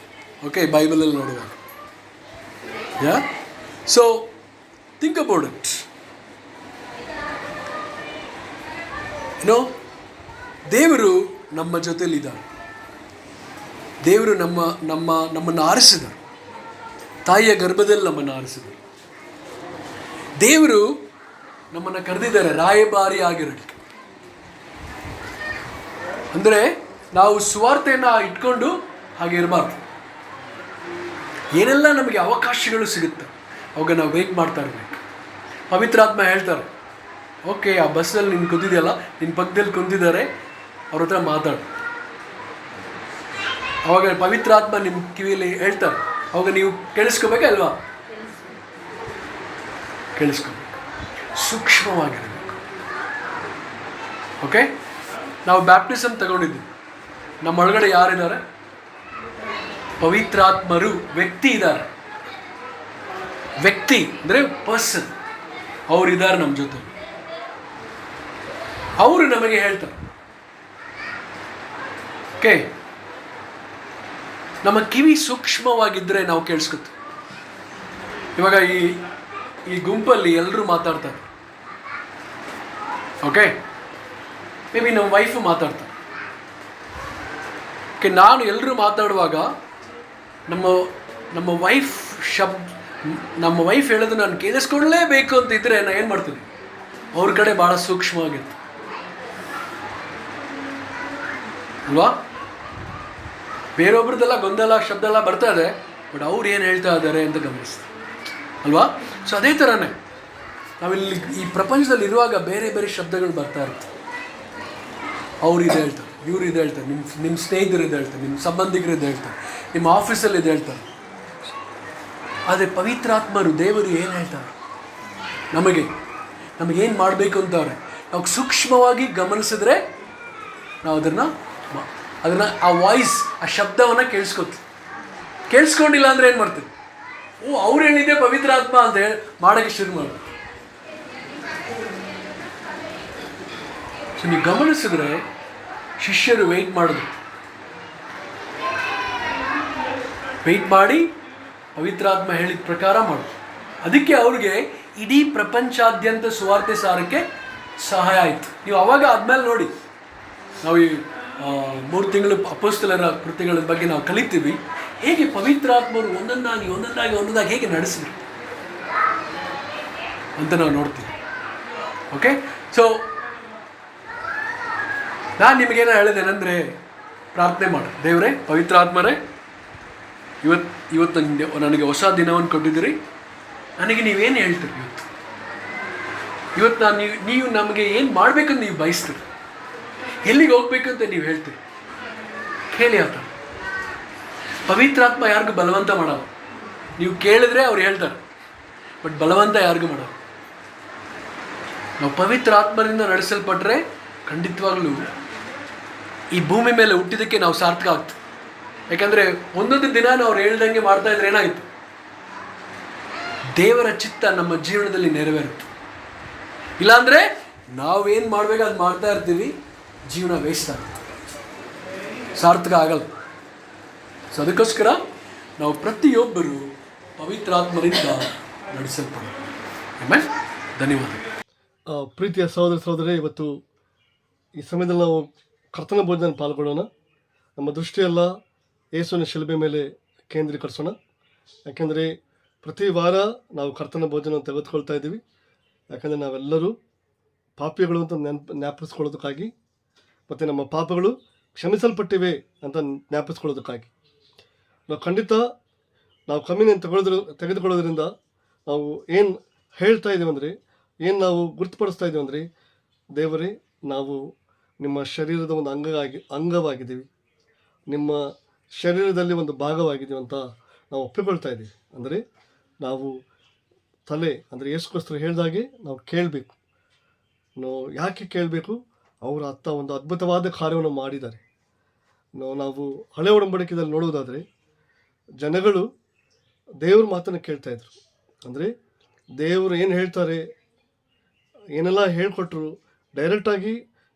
ಓಕೆ, ಬೈಬಲಲ್ಲಿ ನೋಡುವಾಗ. ಯಾ, ಸೊ ಥಿಂಕ್ ಅಬೌಟ್ ಇಟ್. ಏನೋ ದೇವರು ನಮ್ಮ ಜೊತೆಲಿದ್ದಾರೆ. ದೇವರು ನಮ್ಮನ್ನು ಆರಿಸಿದರು. ತಾಯಿಯ ಗರ್ಭದಲ್ಲಿ ನಮ್ಮನ್ನು ಆರಿಸಿದರು. ದೇವರು ನಮ್ಮನ್ನು ಕರೆದಿದ್ದಾರೆ ರಾಯಭಾರಿ ಆಗಿರಲಿಕ್ಕೆ. ಅಂದರೆ ನಾವು ಸುವಾರ್ತೆಯನ್ನು ಇಟ್ಕೊಂಡು ಹಾಗೆ ಇರಬಾರ್ದು. ಏನೆಲ್ಲ ನಮಗೆ ಅವಕಾಶಗಳು ಸಿಗುತ್ತೆ ಅವಾಗ ನಾವು ವೇಟ್ ಮಾಡ್ತಾ ಇರಬೇಕು. ಪವಿತ್ರಾತ್ಮ ಹೇಳ್ತಾರೆ, ಓಕೆ ಆ ಬಸ್ಸಲ್ಲಿ ನೀನು ಕುಂತಿದೆಯಲ್ಲ, ನಿನ್ನ ಪಕ್ಕದಲ್ಲಿ ಕುಂತಿದ್ದಾರೆ, ಅವ್ರ ಹತ್ರ ಮಾತಾಡು. ಅವಾಗ ಪವಿತ್ರಾತ್ಮ ನಿಮ್ಮ ಕಿವಿಯಲ್ಲಿ ಹೇಳ್ತಾರೆ, ಅವಾಗ ನೀವು ಕೇಳಿಸ್ಕೋಬೇಕಲ್ವಾ? ಕೇಳಿಸ್ಕೋಬೇಕು, ಸೂಕ್ಷ್ಮವಾಗಿರಬೇಕು. ಓಕೆ, ನಾವು ಬ್ಯಾಪ್ಟಿಸಮ್ ತಗೊಂಡಿದ್ದೀವಿ. ನಮ್ಮ ಒಳಗಡೆ ಯಾರಿದ್ದಾರೆ? ಪವಿತ್ರಾತ್ಮರು, ವ್ಯಕ್ತಿ ಇದ್ದಾರೆ. ವ್ಯಕ್ತಿ ಅಂದರೆ ಪರ್ಸನ್, ಅವರಿದ್ದಾರೆ ನಮ್ಮ ಜೊತೆ. ಅವರು ನಮಗೆ ಹೇಳ್ತಾರೆ. ಓಕೆ, ನಮ್ಮ ಕಿವಿ ಸೂಕ್ಷ್ಮವಾಗಿದ್ದರೆ ನಾವು ಕೇಳಿಸ್ಕೊತೀವಿ. ಇವಾಗ ಈ ಗುಂಪಲ್ಲಿ ಎಲ್ಲರೂ ಮಾತಾಡ್ತಾರೆ. ಓಕೆ, ಮೇ ಬಿ ನಮ್ಮ ವೈಫು ಮಾತಾಡ್ತಾರೆ. ಓಕೆ, ನಾನು ಎಲ್ಲರೂ ಮಾತಾಡುವಾಗ ನಮ್ಮ ವೈಫ್ ಹೇಳೋದು ನಾನು ಕೇಳಿಸ್ಕೊಳ್ಳೇಬೇಕು ಅಂತ ಇದ್ದರೆ ನಾನು ಏನು ಮಾಡ್ತೀನಿ? ಅವ್ರ ಕಡೆ ಭಾಳ ಸೂಕ್ಷ್ಮವಾಗಿತ್ತು ಅಲ್ವಾ? ಬೇರೊಬ್ರದ್ದೆಲ್ಲ ಗೊಂದಲ ಶಬ್ದ ಎಲ್ಲ ಬರ್ತಾ ಇದೆ, ಬಟ್ ಅವ್ರು ಏನು ಹೇಳ್ತಾ ಇದ್ದಾರೆ ಅಂತ ಗಮನಿಸ್ತಾರೆ ಅಲ್ವಾ? ಸೊ ಅದೇ ಥರನೇ ನಾವಿಲ್ಲಿ ಈ ಪ್ರಪಂಚದಲ್ಲಿ ಇರುವಾಗ ಬೇರೆ ಬೇರೆ ಶಬ್ದಗಳು ಬರ್ತಾ ಇರ್ತವೆ. ಅವ್ರು ಇದು ಹೇಳ್ತಾರೆ, ಇವ್ರು ಇದು ಹೇಳ್ತಾರೆ, ನಿಮ್ಮ ಸ್ನೇಹಿತರು ಇದು ಹೇಳ್ತಾರೆ, ನಿಮ್ಮ ಸಂಬಂಧಿಕರು ಇದು ಹೇಳ್ತಾರೆ, ನಿಮ್ಮ ಆಫೀಸಲ್ಲಿ ಇದು ಹೇಳ್ತಾರೆ. ಆದರೆ ಪವಿತ್ರಾತ್ಮರು ದೇವರು ಏನು ಹೇಳ್ತಾರೆ ನಮಗೇನು ಮಾಡಬೇಕು ಅಂತವ್ರೆ ನಾವು ಸೂಕ್ಷ್ಮವಾಗಿ ಗಮನಿಸಿದ್ರೆ ನಾವು ಅದನ್ನು ಆ ವಾಯ್ಸ್, ಆ ಶಬ್ದವನ್ನು ಕೇಳಿಸ್ಕೊಂಡಿಲ್ಲ ಅಂದರೆ ಏನು ಮಾಡ್ತೀವಿ? ಅವ್ರು ಹೇಳಿದ್ದೆ ಪವಿತ್ರಾತ್ಮ ಅಂತ ಹೇಳಿ ಮಾಡೋಕ್ಕೆ ಶುರು ಮಾಡಿ. ಸೊ ನೀವು ಗಮನಿಸಿದ್ರೆ ಶಿಷ್ಯರು ವೆಯ್ಟ್ ಮಾಡಿ ಪವಿತ್ರಾತ್ಮ ಹೇಳಿದ ಪ್ರಕಾರ ಮಾಡೋದು. ಅದಕ್ಕೆ ಅವ್ರಿಗೆ ಇಡೀ ಪ್ರಪಂಚಾದ್ಯಂತ ಸುವಾರ್ತೆ ಸಾರಕ್ಕೆ ಸಹಾಯ ಆಯಿತು. ನೀವು ಅವಾಗ ಆದ್ಮೇಲೆ ನೋಡಿ, ನಾವು ಈ 3 ತಿಂಗಳು ಅಪೊಸ್ತಲರ ಕೃತಿಗಳ ಬಗ್ಗೆ ನಾವು ಕಲಿತೀವಿ, ಹೇಗೆ ಪವಿತ್ರಾತ್ಮರು ಒಂದೊಂದಾಗಿ ಹೇಗೆ ನಡೆಸಿದ್ರು ಅಂತ ನಾವು ನೋಡ್ತೀವಿ. ಓಕೆ, ಸೊ ನಾನು ನಿಮಗೇನೋ ಹೇಳಿದ್ದೇನೆಂದರೆ, ಪ್ರಾರ್ಥನೆ ಮಾಡಿ, ದೇವರೇ ಪವಿತ್ರಾತ್ಮರೇ, ಇವತ್ತು ನನಗೆ ಹೊಸ ದಿನವನ್ನು ಕೊಟ್ಟಿದ್ದೀರಿ, ನನಗೆ ನೀವೇನು ಹೇಳ್ತೀರಿ? ಇವತ್ತು ನೀವು ನಮಗೆ ಏನು ಮಾಡಬೇಕಂತ ನೀವು ಬಯಸ್ತೀರಿ, ಎಲ್ಲಿಗೆ ಹೋಗ್ಬೇಕಂತ ನೀವು ಹೇಳ್ತೀರಿ, ಕೇಳಿ ಆತ. ಪವಿತ್ರಾತ್ಮ ಯಾರಿಗೂ ಬಲವಂತ ಮಾಡಲ್ಲ. ನೀವು ಕೇಳಿದ್ರೆ ಅವ್ರು ಹೇಳ್ತಾರೆ, ಬಟ್ ಬಲವಂತ ಯಾರಿಗೂ ಮಾಡಲ್ಲ. ನಾವು ಪವಿತ್ರಾತ್ಮರಿಂದ ನಡೆಸಲ್ಪಟ್ರೆ ಖಂಡಿತವಾಗ್ಲೂ ಈ ಭೂಮಿ ಮೇಲೆ ಹುಟ್ಟಿದ್ದಕ್ಕೆ ನಾವು ಸಾರ್ಥಕ ಆಗ್ತದೆ. ಯಾಕಂದರೆ ಒಂದೊಂದು ದಿನ ಅವ್ರು ಹೇಳ್ದಂಗೆ ಮಾಡ್ತಾ ಇದ್ರೆ ಏನಾಯಿತು? ದೇವರ ಚಿತ್ತ ನಮ್ಮ ಜೀವನದಲ್ಲಿ ನೆರವೇರುತ್ತೆ. ಇಲ್ಲಾಂದರೆ ನಾವೇನು ಮಾಡಬೇಕು ಅದು ಮಾಡ್ತಾ ಇರ್ತೀವಿ, ಜೀವನ ವೇಸ್ಟ್ ಆಗುತ್ತೆ, ಸಾರ್ಥಕ ಆಗಲ್ಲ. ಸೊ ಅದಕ್ಕೋಸ್ಕರ ನಾವು ಪ್ರತಿಯೊಬ್ಬರು ಪವಿತ್ರಾತ್ಮರಿಂದ ನಡೆಸಲ್ಪಡೋಣ. ಆಮೇಲೆ ಧನ್ಯವಾದಗಳು. ಪ್ರೀತಿಯ ಸಹೋದರರೇ, ಇವತ್ತು ಈ ಸಮಯದಲ್ಲಿ ನಾವು ಕರ್ತನ ಭೋಜನ ಪಾಲ್ಗೊಳ್ಳೋಣ. ನಮ್ಮ ದೃಷ್ಟಿಯೆಲ್ಲ ಯೇಸುವಿನ ಶಿಲುಬೆ ಮೇಲೆ ಕೇಂದ್ರೀಕರಿಸೋಣ. ಯಾಕೆಂದರೆ ಪ್ರತಿ ವಾರ ನಾವು ಕರ್ತನ ಭೋಜನ ತೆಗೆದುಕೊಳ್ತಾ ಇದ್ದೀವಿ. ಯಾಕಂದರೆ ನಾವೆಲ್ಲರೂ ಪಾಪಿಗಳು ಅಂತ ಜ್ಞಾಪಿಸ್ಕೊಳ್ಳೋದಕ್ಕಾಗಿ, ಮತ್ತು ನಮ್ಮ ಪಾಪಗಳು ಕ್ಷಮಿಸಲ್ಪಟ್ಟಿವೆ ಅಂತ ಜ್ಞಾಪಿಸ್ಕೊಳ್ಳೋದಕ್ಕಾಗಿ ನಾವು ಖಂಡಿತ ನಾವು ಕಮ್ಯುನಿಯನ್ನು ತೆಗೆದುಕೊಳ್ಳೋದ್ರಿಂದ ನಾವು ಏನು ಹೇಳ್ತಾ ಇದ್ದೀವಿ ಅಂದರೆ, ಏನು ನಾವು ಗುರುತುಪಡಿಸ್ತಾ ಇದ್ದೀವಿ ಅಂದರೆ, ದೇವರೇ ನಾವು ನಿಮ್ಮ ಶರೀರದ ಒಂದು ಅಂಗವಾಗಿದ್ದೀವಿ, ನಿಮ್ಮ ಶರೀರದಲ್ಲಿ ಒಂದು ಭಾಗವಾಗಿದ್ದೀವಿ ಅಂತ ನಾವು ಒಪ್ಪಿಕೊಳ್ತಾ ಇದ್ದೀವಿ. ಅಂದರೆ ನಾವು ತಲೆ ಅಂದರೆ ಯೇಸುಕ್ರಿಸ್ತರು ಹೇಳಿದಾಗೆ ನಾವು ಕೇಳಬೇಕು. ನಾವು ಯಾಕೆ ಕೇಳಬೇಕು? ಅವರ ಒಂದು ಅದ್ಭುತವಾದ ಕಾರ್ಯವನ್ನು ಮಾಡಿದ್ದಾರೆ. ನಾವು ಹಳೆ ಒಡಂಬಡಿಕೆಯಲ್ಲಿ ನೋಡುವುದಾದರೆ ಜನಗಳು ದೇವ್ರ ಮಾತನ್ನು ಕೇಳ್ತಾಯಿದ್ರು. ಅಂದರೆ ದೇವರು ಏನು ಹೇಳ್ತಾರೆ, ಏನೆಲ್ಲ ಹೇಳಿಕೊಟ್ರು, ಡೈರೆಕ್ಟಾಗಿ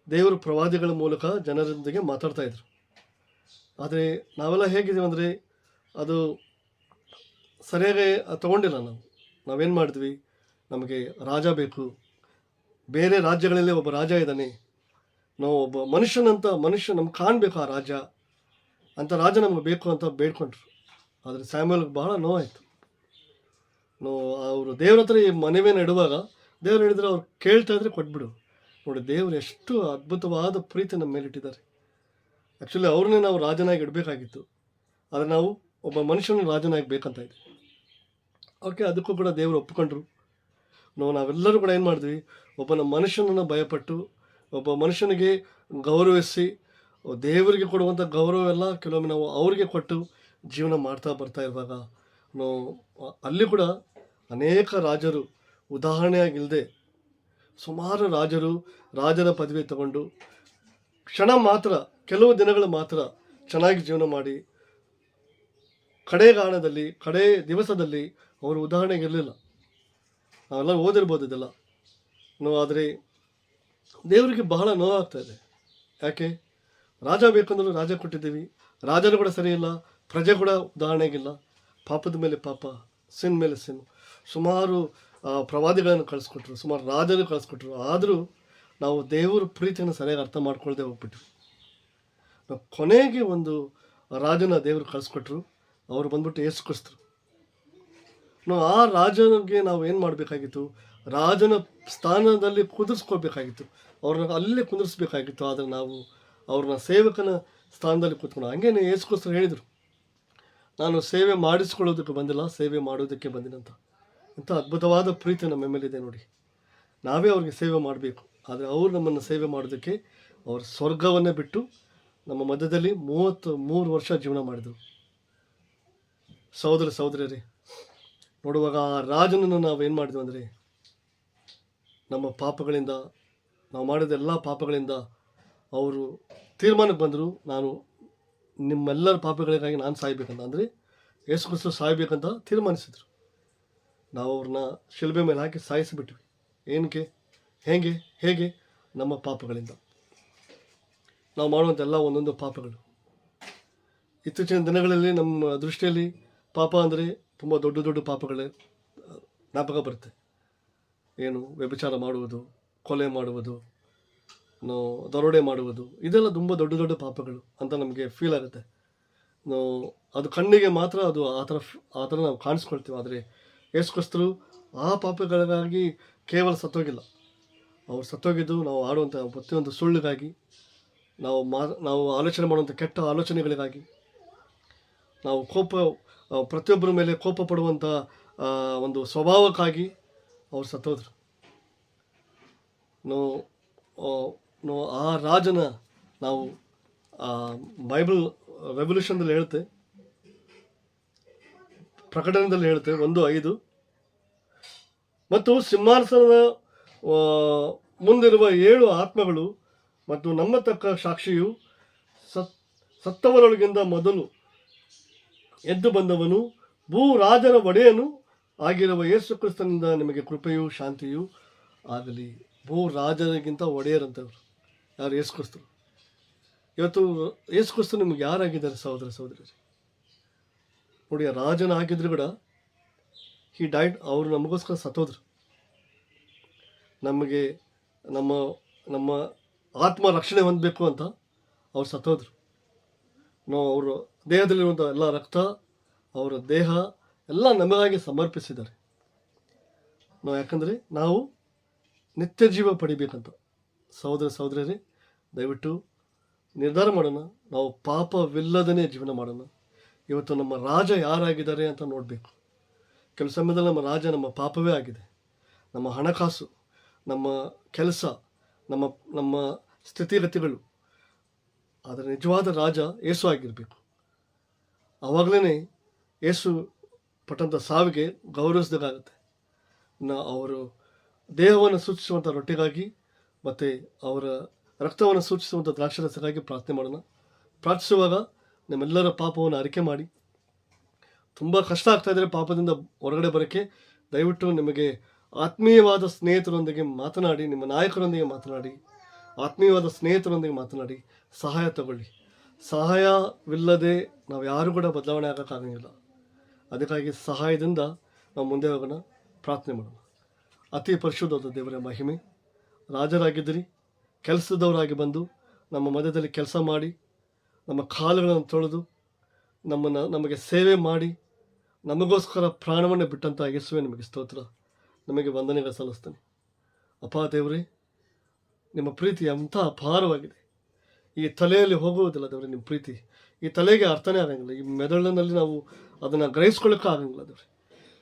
ದೇವರು ಪ್ರವಾದಿಗಳ ಮೂಲಕ ಜನರೊಂದಿಗೆ ಮಾತಾಡ್ತಾಯಿದ್ರು. ಆದರೆ ನಾವೆಲ್ಲ ಹೇಗಿದ್ದೀವಿ ಅಂದರೆ ಅದು ಸರಿಯಾಗಿ ತೊಗೊಂಡಿಲ್ಲ. ನಾವೇನು ಮಾಡಿದ್ವಿ, ನಮಗೆ ರಾಜ ಬೇಕು, ಬೇರೆ ರಾಜ್ಯಗಳಲ್ಲಿ ಒಬ್ಬ ರಾಜ ಇದ್ದಾನೆ, ನಾವು ಒಬ್ಬ ಮನುಷ್ಯ ನಮ್ಗೆ ಕಾಣಬೇಕು, ಆ ರಾಜ ನಮಗೆ ಬೇಕು ಅಂತ ಬೇಡ್ಕೊಂಡ್ರು. ಆದರೆ ಸ್ಯಾಮ್ಯುಯಲ್ಗೆ ಬಹಳ ನೋವಾಯಿತು. ಅವರು ದೇವ್ರ ಹತ್ರ ಈ ಮನವಿಯನ್ನು ಇಡುವಾಗ ದೇವ್ರು ಹೇಳಿದ್ರೆ ಅವ್ರು ಕೇಳ್ತಾ ಇದ್ರೆ ಕೊಟ್ಬಿಡು. ನೋಡಿ, ದೇವರು ಎಷ್ಟು ಅದ್ಭುತವಾದ ಪ್ರೀತಿ ನಮ್ಮ ಮೇಲೆ ಇಟ್ಟಿದ್ದಾರೆ. ಆ್ಯಕ್ಚುಲಿ ಅವ್ರನ್ನೇ ನಾವು ರಾಜನಾಗಿ ಇಡಬೇಕಾಗಿತ್ತು, ಆದರೆ ನಾವು ಒಬ್ಬ ಮನುಷ್ಯನ ರಾಜನಾಗಿ ಬೇಕಂತ ಇದ್ವಿ. ಓಕೆ, ಅದಕ್ಕೂ ಕೂಡ ದೇವರು ಒಪ್ಪಿಕೊಂಡ್ರು. ನಾವೆಲ್ಲರೂ ಕೂಡ ಏನು ಮಾಡಿದ್ವಿ, ಒಬ್ಬನ ಮನುಷ್ಯನನ್ನು ಭಯಪಟ್ಟು, ಒಬ್ಬ ಮನುಷ್ಯನಿಗೆ ಗೌರವಿಸಿ, ದೇವರಿಗೆ ಕೊಡುವಂಥ ಗೌರವವೆಲ್ಲ ಕೆಲವೊಮ್ಮೆ ನಾವು ಅವ್ರಿಗೆ ಕೊಟ್ಟು ಜೀವನ ಮಾಡ್ತಾ ಬರ್ತಾ ಇರುವಾಗ ಅಲ್ಲಿ ಕೂಡ ಅನೇಕ ರಾಜರು ಉದಾಹರಣೆಯಾಗಿಲ್ಲದೆ ಸುಮಾರು ರಾಜರ ಪದವಿ ತಗೊಂಡು ಕೆಲವು ದಿನಗಳು ಮಾತ್ರ ಚೆನ್ನಾಗಿ ಜೀವನ ಮಾಡಿ ಕಡೆ ದಿವಸದಲ್ಲಿ ಅವರು ಉದಾಹರಣೆಗೆ ಇರಲಿಲ್ಲ. ನಾವೆಲ್ಲ ಓದಿರ್ಬೋದು ಇದೆಲ್ಲ. ಆದರೆ ದೇವರಿಗೆ ಬಹಳ ನೋವಾಗ್ತಾ ಇದೆ. ಯಾಕೆ? ರಾಜ ಬೇಕಂದ್ರೂ ರಾಜ ಕೊಟ್ಟಿದ್ದೀವಿ, ರಾಜರು ಕೂಡ ಸರಿಯಿಲ್ಲ, ಪ್ರಜೆ ಕೂಡ ಉದಾಹರಣೆಗಿಲ್ಲ, ಪಾಪದ ಮೇಲೆ ಪಾಪ, ಸಿನ್ ಮೇಲೆ ಸಿನ್. ಸುಮಾರು ಪ್ರವಾದಿಗಳನ್ನು ಕಳಿಸ್ಕೊಟ್ರು, ಸುಮಾರು ರಾಜರು ಕಳಿಸ್ಕೊಟ್ರು. ಆದರೂ ನಾವು ದೇವರ ಪ್ರೀತಿಯನ್ನು ಸರಿಯಾಗಿ ಅರ್ಥ ಮಾಡ್ಕೊಳ್ಳದೆ ಹೋಗ್ಬಿಟ್ವಿ. ನಾವು ಕೊನೆಗೆ ಒಂದು ರಾಜನ ದೇವರು ಕಳಿಸ್ಕೊಟ್ರು, ಅವರು ಬಂದ್ಬಿಟ್ಟು ಯೇಸುಕ್ರಿಸ್ತರು. ಆ ರಾಜನಿಗೆ ನಾವು ಏನು ಮಾಡಬೇಕಾಗಿತ್ತು, ರಾಜನ ಸ್ಥಾನದಲ್ಲಿ ಕುದುರಿಸ್ಕೋಬೇಕಾಗಿತ್ತು, ಅವ್ರನ್ನ ಅಲ್ಲೇ ಕುಂದಿರಿಸ್ಬೇಕಾಗಿತ್ತು. ಆದರೆ ನಾವು ಅವ್ರನ್ನ ಸೇವಕನ ಸ್ಥಾನದಲ್ಲಿ ಕೂತ್ಕೊಂಡು, ಹಂಗೇನೆ ಯೇಸುಕ್ರಿಸ್ತರು ಹೇಳಿದರು, ನಾನು ಸೇವೆ ಮಾಡಿಸ್ಕೊಳ್ಳೋದಕ್ಕೆ ಬಂದಿಲ್ಲ, ಸೇವೆ ಮಾಡೋದಕ್ಕೆ ಬಂದಿನಂತ. ಇಂಥ ಅದ್ಭುತವಾದ ಪ್ರೀತಿ ನಮ್ಮ ಮೇಲಿದೆ ನೋಡಿ. ನಾವೇ ಅವ್ರಿಗೆ ಸೇವೆ ಮಾಡಬೇಕು. ಆದರೆ ಅವರು ನಮ್ಮನ್ನು ಸೇವೆ ಮಾಡೋದಕ್ಕೆ ಅವರು ಸ್ವರ್ಗವನ್ನೇ ಬಿಟ್ಟು ನಮ್ಮ ಮಧ್ಯದಲ್ಲಿ 33 ವರ್ಷ ಜೀವನ ಮಾಡಿದರು. ಸಹೋದರರೇ, ನೋಡುವಾಗ ಆ ರಾಜನನ್ನು ನಾವೇನು ಮಾಡಿದ್ವಿ ಅಂದರೆ, ನಮ್ಮ ಪಾಪಗಳಿಂದ, ನಾವು ಮಾಡಿದ ಎಲ್ಲ ಪಾಪಗಳಿಂದ ಅವರು ತೀರ್ಮಾನಕ್ಕೆ ಬಂದರು, ನಾನು ನಿಮ್ಮೆಲ್ಲರ ಪಾಪಗಳಿಗಾಗಿ ನಾನು ಸಾಯ್ಬೇಕಂತ, ಅಂದರೆ ಯೇಸು ಕ್ರಿಸ್ತ ಸಾಯ್ಬೇಕಂತ ತೀರ್ಮಾನಿಸಿದರು. ನಾವು ಅವ್ರನ್ನ ಶಿಲುಬೆ ಮೇಲೆ ಹಾಕಿ ಸಾಯಿಸಿಬಿಟ್ವಿ. ಏನಕ್ಕೆ? ಹೇಗೆ? ನಮ್ಮ ಪಾಪಗಳಿಂದ, ನಾವು ಮಾಡುವಂಥ ಎಲ್ಲ ಒಂದೊಂದು ಪಾಪಗಳು. ಇತ್ತೀಚಿನ ದಿನಗಳಲ್ಲಿ ನಮ್ಮ ದೃಷ್ಟಿಯಲ್ಲಿ ಪಾಪ ಅಂದರೆ ತುಂಬ ದೊಡ್ಡ ಪಾಪಗಳೇ ಜ್ಞಾಪಕ ಬರುತ್ತೆ. ಏನು? ವ್ಯಭಿಚಾರ ಮಾಡುವುದು, ಕೊಲೆ ಮಾಡುವುದು, ದರೋಡೆ ಮಾಡುವುದು, ಇದೆಲ್ಲ ತುಂಬ ದೊಡ್ಡ ಪಾಪಗಳು ಅಂತ ನಮಗೆ ಫೀಲ್ ಆಗುತ್ತೆ. ಅದು ಕಣ್ಣಿಗೆ ಮಾತ್ರ ಅದು ಆ ಥರ ನಾವು ಕಾಣಿಸ್ಕೊಳ್ತೀವಿ. ಆದರೆ ಯೇಸು ಕ್ರಿಸ್ತರು ಆ ಪಾಪಗಳಿಗಾಗಿ ಕೇವಲ ಸತ್ತೋಗಿಲ್ಲ. ಅವ್ರು ಸತ್ತೋಗಿದ್ದು ನಾವು ಆಡುವಂಥ ಪ್ರತಿಯೊಂದು ಸುಳ್ಳಿಗಾಗಿ, ನಾವು ಆಲೋಚನೆ ಮಾಡುವಂಥ ಕೆಟ್ಟ ಆಲೋಚನೆಗಳಿಗಾಗಿ, ನಾವು ಪ್ರತಿಯೊಬ್ಬರ ಮೇಲೆ ಕೋಪ ಪಡುವಂಥ ಒಂದು ಸ್ವಭಾವಕ್ಕಾಗಿ ಅವ್ರು ಸತ್ತೋದ್ರು. ಆ ರಾಜನ ನಾವು ಬೈಬಲ್ ರೆವಲ್ಯೂಷನ್ದಲ್ಲಿ ಹೇಳುತ್ತೆ, ಪ್ರಕಟಣೆಯಲ್ಲಿ ಹೇಳುತ್ತೆ 1:5, ಮತ್ತು ಸಿಂಹಾಸನದ ಮುಂದಿರುವ 7 ಆತ್ಮಗಳು ಮತ್ತು ನಮ್ಮ ತಕ್ಕ ಸಾಕ್ಷಿಯು ಸತ್ತವರೊಳಗಿಂದ ಮೊದಲು ಎದ್ದು ಬಂದವನು ಭೂ ರಾಜನ ಒಡೆಯನು ಆಗಿರುವ ಯೇಸು ಕ್ರಿಸ್ತನಿಂದ ನಿಮಗೆ ಕೃಪೆಯೂ ಶಾಂತಿಯೂ ಆಗಲಿ. ಭೂ ರಾಜನಿಗಿಂತ ಒಡೆಯರಂತವರು ಯಾರು? ಯೇಸು ಕ್ರಿಸ್ತರು. ಇವತ್ತು ಯೇಸು ಕ್ರಿಸ್ತ ನಿಮ್ಗೆ ಯಾರಾಗಿದ್ದಾರೆ ಸಹೋದರರೇ? ನೋಡಿ, ರಾಜನ ಆಗಿದ್ರು ಕೂಡ ಹಿ ಡೈಡ್. ಅವರು ನಮಗೋಸ್ಕರ ಸತ್ತೋದ್ರು. ನಮಗೆ ನಮ್ಮ ಆತ್ಮ ರಕ್ಷಣೆ ಹೊಂದಬೇಕು ಅಂತ ಅವ್ರು ಸತ್ತೋದ್ರು. ಅವರು ದೇಹದಲ್ಲಿರುವಂಥ ಎಲ್ಲ ರಕ್ತ, ಅವರ ದೇಹ ಎಲ್ಲ ನಮಗಾಗಿ ಸಮರ್ಪಿಸಿದ್ದಾರೆ. ಯಾಕಂದರೆ ನಾವು ನಿತ್ಯ ಜೀವ ಪಡಿಬೇಕಂತ. ಸಹೋದರರೇ, ದಯವಿಟ್ಟು ನಿರ್ಧಾರ ಮಾಡೋಣ, ನಾವು ಪಾಪವಿಲ್ಲದೇ ಜೀವನ ಮಾಡೋಣ. ಇವತ್ತು ನಮ್ಮ ರಾಜ ಯಾರಾಗಿದ್ದಾರೆ ಅಂತ ನೋಡಬೇಕು. ಕೆಲವು ಸಮಯದಲ್ಲಿ ನಮ್ಮ ರಾಜ ನಮ್ಮ ಪಾಪವೇ ಆಗಿದೆ. ನಮ್ಮ ಹಣಕಾಸು, ನಮ್ಮ ಕೆಲಸ, ನಮ್ಮ ಸ್ಥಿತಿಗತಿಗಳು. ಆದರೆ ನಿಜವಾದ ರಾಜ ಯೇಸು ಆಗಿರಬೇಕು. ಆವಾಗಲೇ ಯೇಸು ಪಟ್ಟಂಥ ಸಾವಿಗೆ ಗೌರವಿಸಿದಾಗುತ್ತೆ. ಅವರು ದೇಹವನ್ನು ಸೂಚಿಸುವಂಥ ರೊಟ್ಟಿಗಾಗಿ ಮತ್ತು ಅವರ ರಕ್ತವನ್ನು ಸೂಚಿಸುವಂಥ ದ್ರಾಕ್ಷರಸಕ್ಕಾಗಿ ಪ್ರಾರ್ಥನೆ ಮಾಡೋಣ. ಪ್ರಾರ್ಥಿಸುವಾಗ ನಮ್ಮೆಲ್ಲರ ಪಾಪವನ್ನು ಅರಿಕೆ ಮಾಡಿ, ತುಂಬ ಕಷ್ಟ ಆಗ್ತಾಯಿದ್ರೆ ಪಾಪದಿಂದ ಹೊರಗಡೆ ಬರೋಕ್ಕೆ ದಯವಿಟ್ಟು ನಿಮಗೆ ಆತ್ಮೀಯವಾದ ಸ್ನೇಹಿತರೊಂದಿಗೆ ಮಾತನಾಡಿ, ನಿಮ್ಮ ನಾಯಕರೊಂದಿಗೆ ಮಾತನಾಡಿ, ಆತ್ಮೀಯವಾದ ಸ್ನೇಹಿತರೊಂದಿಗೆ ಮಾತನಾಡಿ ಸಹಾಯ ತಗೊಳ್ಳಿ. ಸಹಾಯವಿಲ್ಲದೆ ನಾವು ಯಾರು ಕೂಡ ಬದಲಾವಣೆ ಆಗೋಕ್ಕಾಗಂಗಿಲ್ಲ. ಅದಕ್ಕಾಗಿ ಸಹಾಯದಿಂದ ನಾವು ಮುಂದೆ ಹೋಗೋಣ, ಪ್ರಾರ್ಥನೆ ಮಾಡೋಣ. ಅತಿ ಪರಿಶುದ್ಧವಾದ ದೇವರ ಮಹಿಮೆ, ರಾಜರಾಗಿದ್ದಿರಿ, ಕೆಲಸದವರಾಗಿ ಬಂದು ನಮ್ಮ ಮಧ್ಯದಲ್ಲಿ ಕೆಲಸ ಮಾಡಿ, ನಮ್ಮ ಕಾಲುಗಳನ್ನು ತೊಳೆದು ನಮಗೆ ಸೇವೆ ಮಾಡಿ, ನಮಗೋಸ್ಕರ ಪ್ರಾಣವನ್ನು ಬಿಟ್ಟಂಥ ಯೇಸುವೆ ನಿಮಗೆ ಸ್ತೋತ್ರ, ನಮಗೆ ವಂದನೆಗಳು ಸಲ್ಲಿಸ್ತೇನೆ. ಅಪ್ಪ ದೇವರೇ, ನಿಮ್ಮ ಪ್ರೀತಿ ಅಂಥ ಅಪಾರವಾಗಿದೆ. ಈ ತಲೆಯಲ್ಲಿ ಹೋಗುವುದಿಲ್ಲ ದೇವರೇ. ನಿಮ್ಮ ಪ್ರೀತಿ ಈ ತಲೆಗೆ ಅರ್ಥನೇ ಆಗಂಗಿಲ್ಲ. ಈ ಮೆದುಳಿನಲ್ಲಿ ನಾವು ಅದನ್ನು ಗ್ರಹಿಸ್ಕೊಳ್ಳೋಕ್ಕೂ ಆಗಂಗಿಲ್ಲ ದೇವರೇ.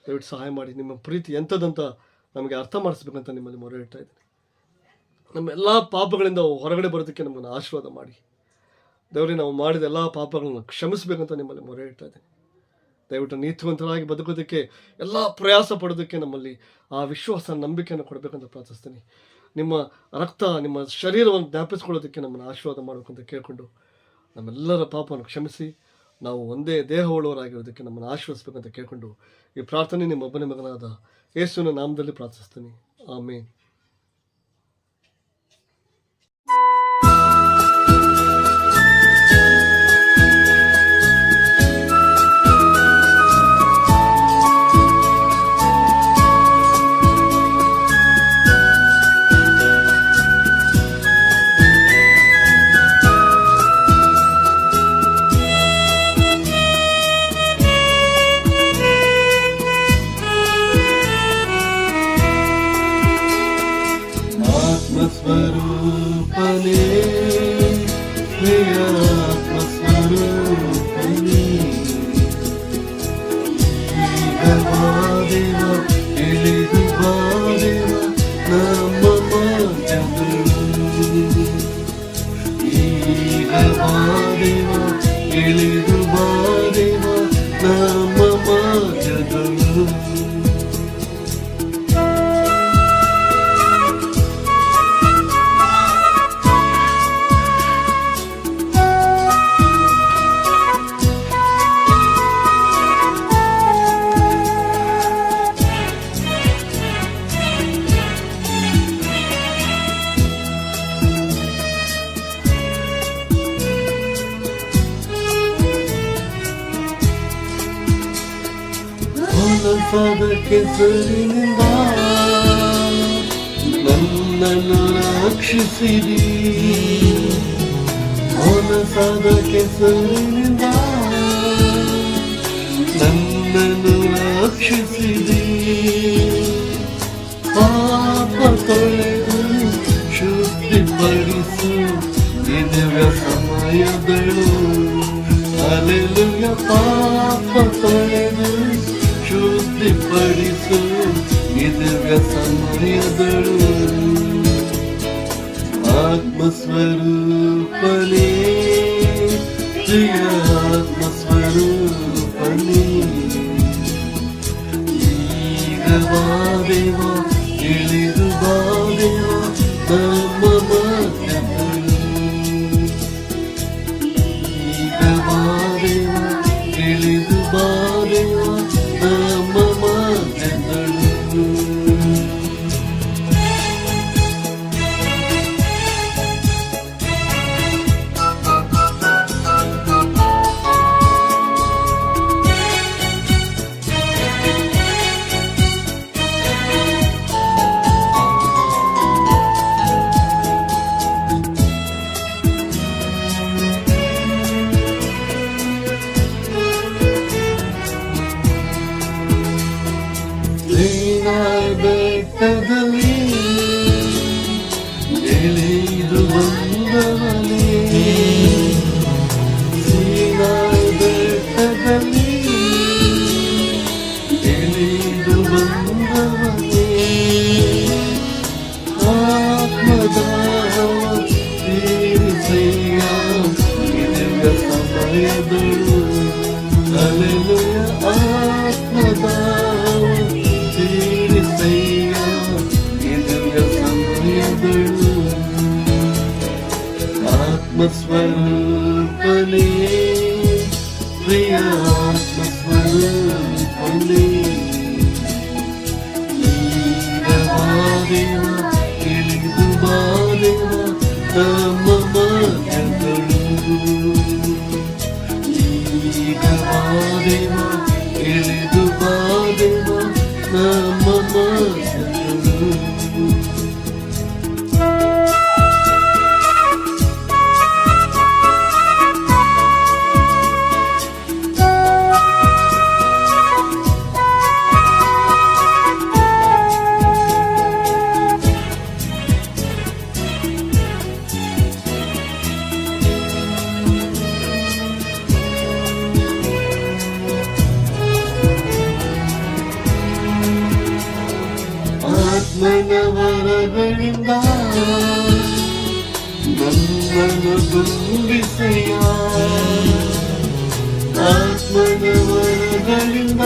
ದಯವಿಟ್ಟು ಸಹಾಯ ಮಾಡಿ. ನಿಮ್ಮ ಪ್ರೀತಿ ಎಂಥದ್ದಂತ ನಮಗೆ ಅರ್ಥ ಮಾಡಿಸ್ಬೇಕಂತ ನಿಮ್ಮಲ್ಲಿ ಮೊರೆ ಇಡ್ತಾ ಇದ್ದೀನಿ. ನಮ್ಮ ಎಲ್ಲ ಪಾಪಗಳಿಂದ ಹೊರಗಡೆ ಬರೋದಕ್ಕೆ ನಮ್ಮನ್ನು ಆಶೀರ್ವಾದ ಮಾಡಿ ದೇವರೇ. ನಾವು ಮಾಡಿದ ಎಲ್ಲ ಪಾಪಗಳನ್ನು ಕ್ಷಮಿಸಬೇಕಂತ ನಿಮ್ಮಲ್ಲಿ ಮೊರೆ ಇಡ್ತಾ ಇದ್ದೀನಿ. ದಯವಿಟ್ಟು ನೀತಿವಂತರಾಗಿ ಬದುಕೋದಕ್ಕೆ, ಎಲ್ಲ ಪ್ರಯಾಸ ಪಡೋದಕ್ಕೆ ನಮ್ಮಲ್ಲಿ ಆ ವಿಶ್ವಾಸ, ನಂಬಿಕೆಯನ್ನು ಕೊಡಬೇಕಂತ ಪ್ರಾರ್ಥಿಸ್ತೀನಿ. ನಿಮ್ಮ ರಕ್ತ, ನಿಮ್ಮ ಶರೀರವನ್ನು ಜ್ಞಾಪಿಸ್ಕೊಳ್ಳೋದಕ್ಕೆ ನಮ್ಮನ್ನು ಆಶೀರ್ವಾದ ಮಾಡಬೇಕಂತ ಕೇಳಿಕೊಂಡು, ನಮ್ಮೆಲ್ಲರ ಪಾಪವನ್ನು ಕ್ಷಮಿಸಿ ನಾವು ಒಂದೇ ದೇಹವುಳ್ಳವರಾಗಿರೋದಕ್ಕೆ ನಮ್ಮನ್ನು ಆಶೀರ್ವದಿಸಬೇಕಂತ ಕೇಳಿಕೊಂಡು ಈ ಪ್ರಾರ್ಥನೆ ನಿಮ್ಮ ಒಬ್ಬನೇ ಮಗನಾದ ಯೇಸುವಿನ ನಾಮದಲ್ಲಿ ಪ್ರಾರ್ಥಿಸ್ತೀನಿ. ಆಮೇನ್. ಆತ್ಮಸ್ವರೂಪನೇ, ಪ್ರಿಯ ಆತ್ಮಸ್ವರೂಪನೇ, ಈಗ ಬಾದೇವ, ಇಳಿದು ಬಾದೇವ, ನಮ್ಮ ಕೆಸರಿನಿಂದ ನನ್ನನ್ನು ರಕ್ಷಿಸಿರಿ. ಮನಸಾದ ಕೆಸರಿನಿಂದ ನನ್ನನ್ನು ರಕ್ಷಿಸಿರಿ. ಪಾಪ ತೊಳೆದು ಶುದ್ಧಿಪಡಿಸು ಈ ದಿವ್ಯ ಸಮಯದಳು. ಹಲ್ಲೆಲೂಯಾ. ಪಾಪ ತೊಳೆದು ಶುದ್ಧಿಪಡಿಸು ಈ ದಿವ್ಯ ಸಮಯದಳು. ಆತ್ಮಸ್ವರೂಪನೇ ಪ್ರಿಯ ಆತ್ಮಸ್ವರೂಪನೇ ಈಗ ಬಾದೇವ ಇಳಿದು ಬಾದೇವ ನಮ್ಮ ಮಧ್ಯದಳು. ಈಗ ಬಾದೇವ ಇಳಿದು ಬಾದೇವ ನಮ್ಮ ಮಧ್ಯದಳು. ಬೆಟ್ಟದಲ್ಲಿ ಎಳೆದು ಬಂದವನೇ, ಸೀನಾಯಿ ಬೆಟ್ಟದಲ್ಲಿ ಎಳೆದು ಬಂದವನೇ, ಆತ್ಮದಾವ ತೀರಿಸೆಯ ದಿವ್ಯ ಸಮಯದಳು. ಹಲ್ಲೆಲೂಯಾ. ಆತ್ಮದಾವ ತೀರಿಸೆಯ ದಿವ್ಯ ಸಮಯದಳು. ಆತ್ಮಸ್ವರೂಪನೇ ಪ್ರಿಯ ಆತ್ಮಸ್ವರೂಪನೇ ಈಗ ಬಾದೇವ ಇಳಿದು ಬಾದೇವ ನಮ್ಮ ಮಧ್ಯದಳು. ಈಗ ಬಾದೇವ ಇಳಿದು ಬಾದೇವ ನಮ್ಮ ಮಧ್ಯದಳು. ಆತ್ಮನವರಗಳಿಂದ ನನ್ನನ್ನು ತುಂಬಿಸೆಯ. ಆತ್ಮನವರಗಳಿಂದ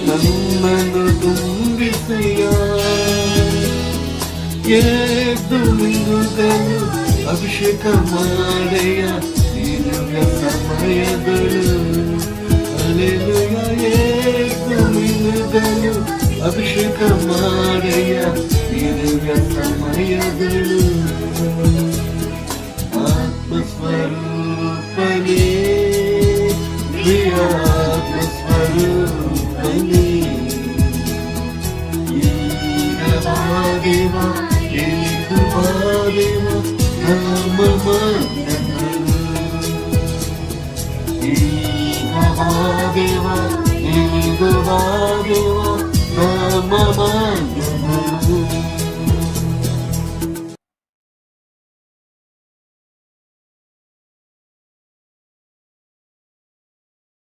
ನನ್ನನ್ನು ತುಂಬಿಸೆಯ. ಎದ್ದು ನಿಂತುಕೊಂಡು ಅಭಿಷೇಕ ಮಾಡೆಯ ಈ ದಿವ್ಯ ಸಮಯದಳು. ಹಲ್ಲೆಲೂಯಾ. ಎದ್ದು ನಿಂತುಕೊಂಡು ಅಭಿಷೇಕ ಮಾಡೆಯ ಈ ದಿವ್ಯ ಸಮಯದಳು. ಆತ್ಮಸ್ವರೂಪನೇ ಪ್ರಿಯ ಆತ್ಮಸ್ವರೂಪನೇ ಈಗ ಬಾದೇವ ಇಳಿದು ಬಾದೇವ ನಮ್ಮ ಮಧ್ಯದಳು. ಈಗ ಬಾದೇವ ಇಳಿದು ಬಾದೇವ ನಮ್ಮ ಮಧ್ಯದಳು.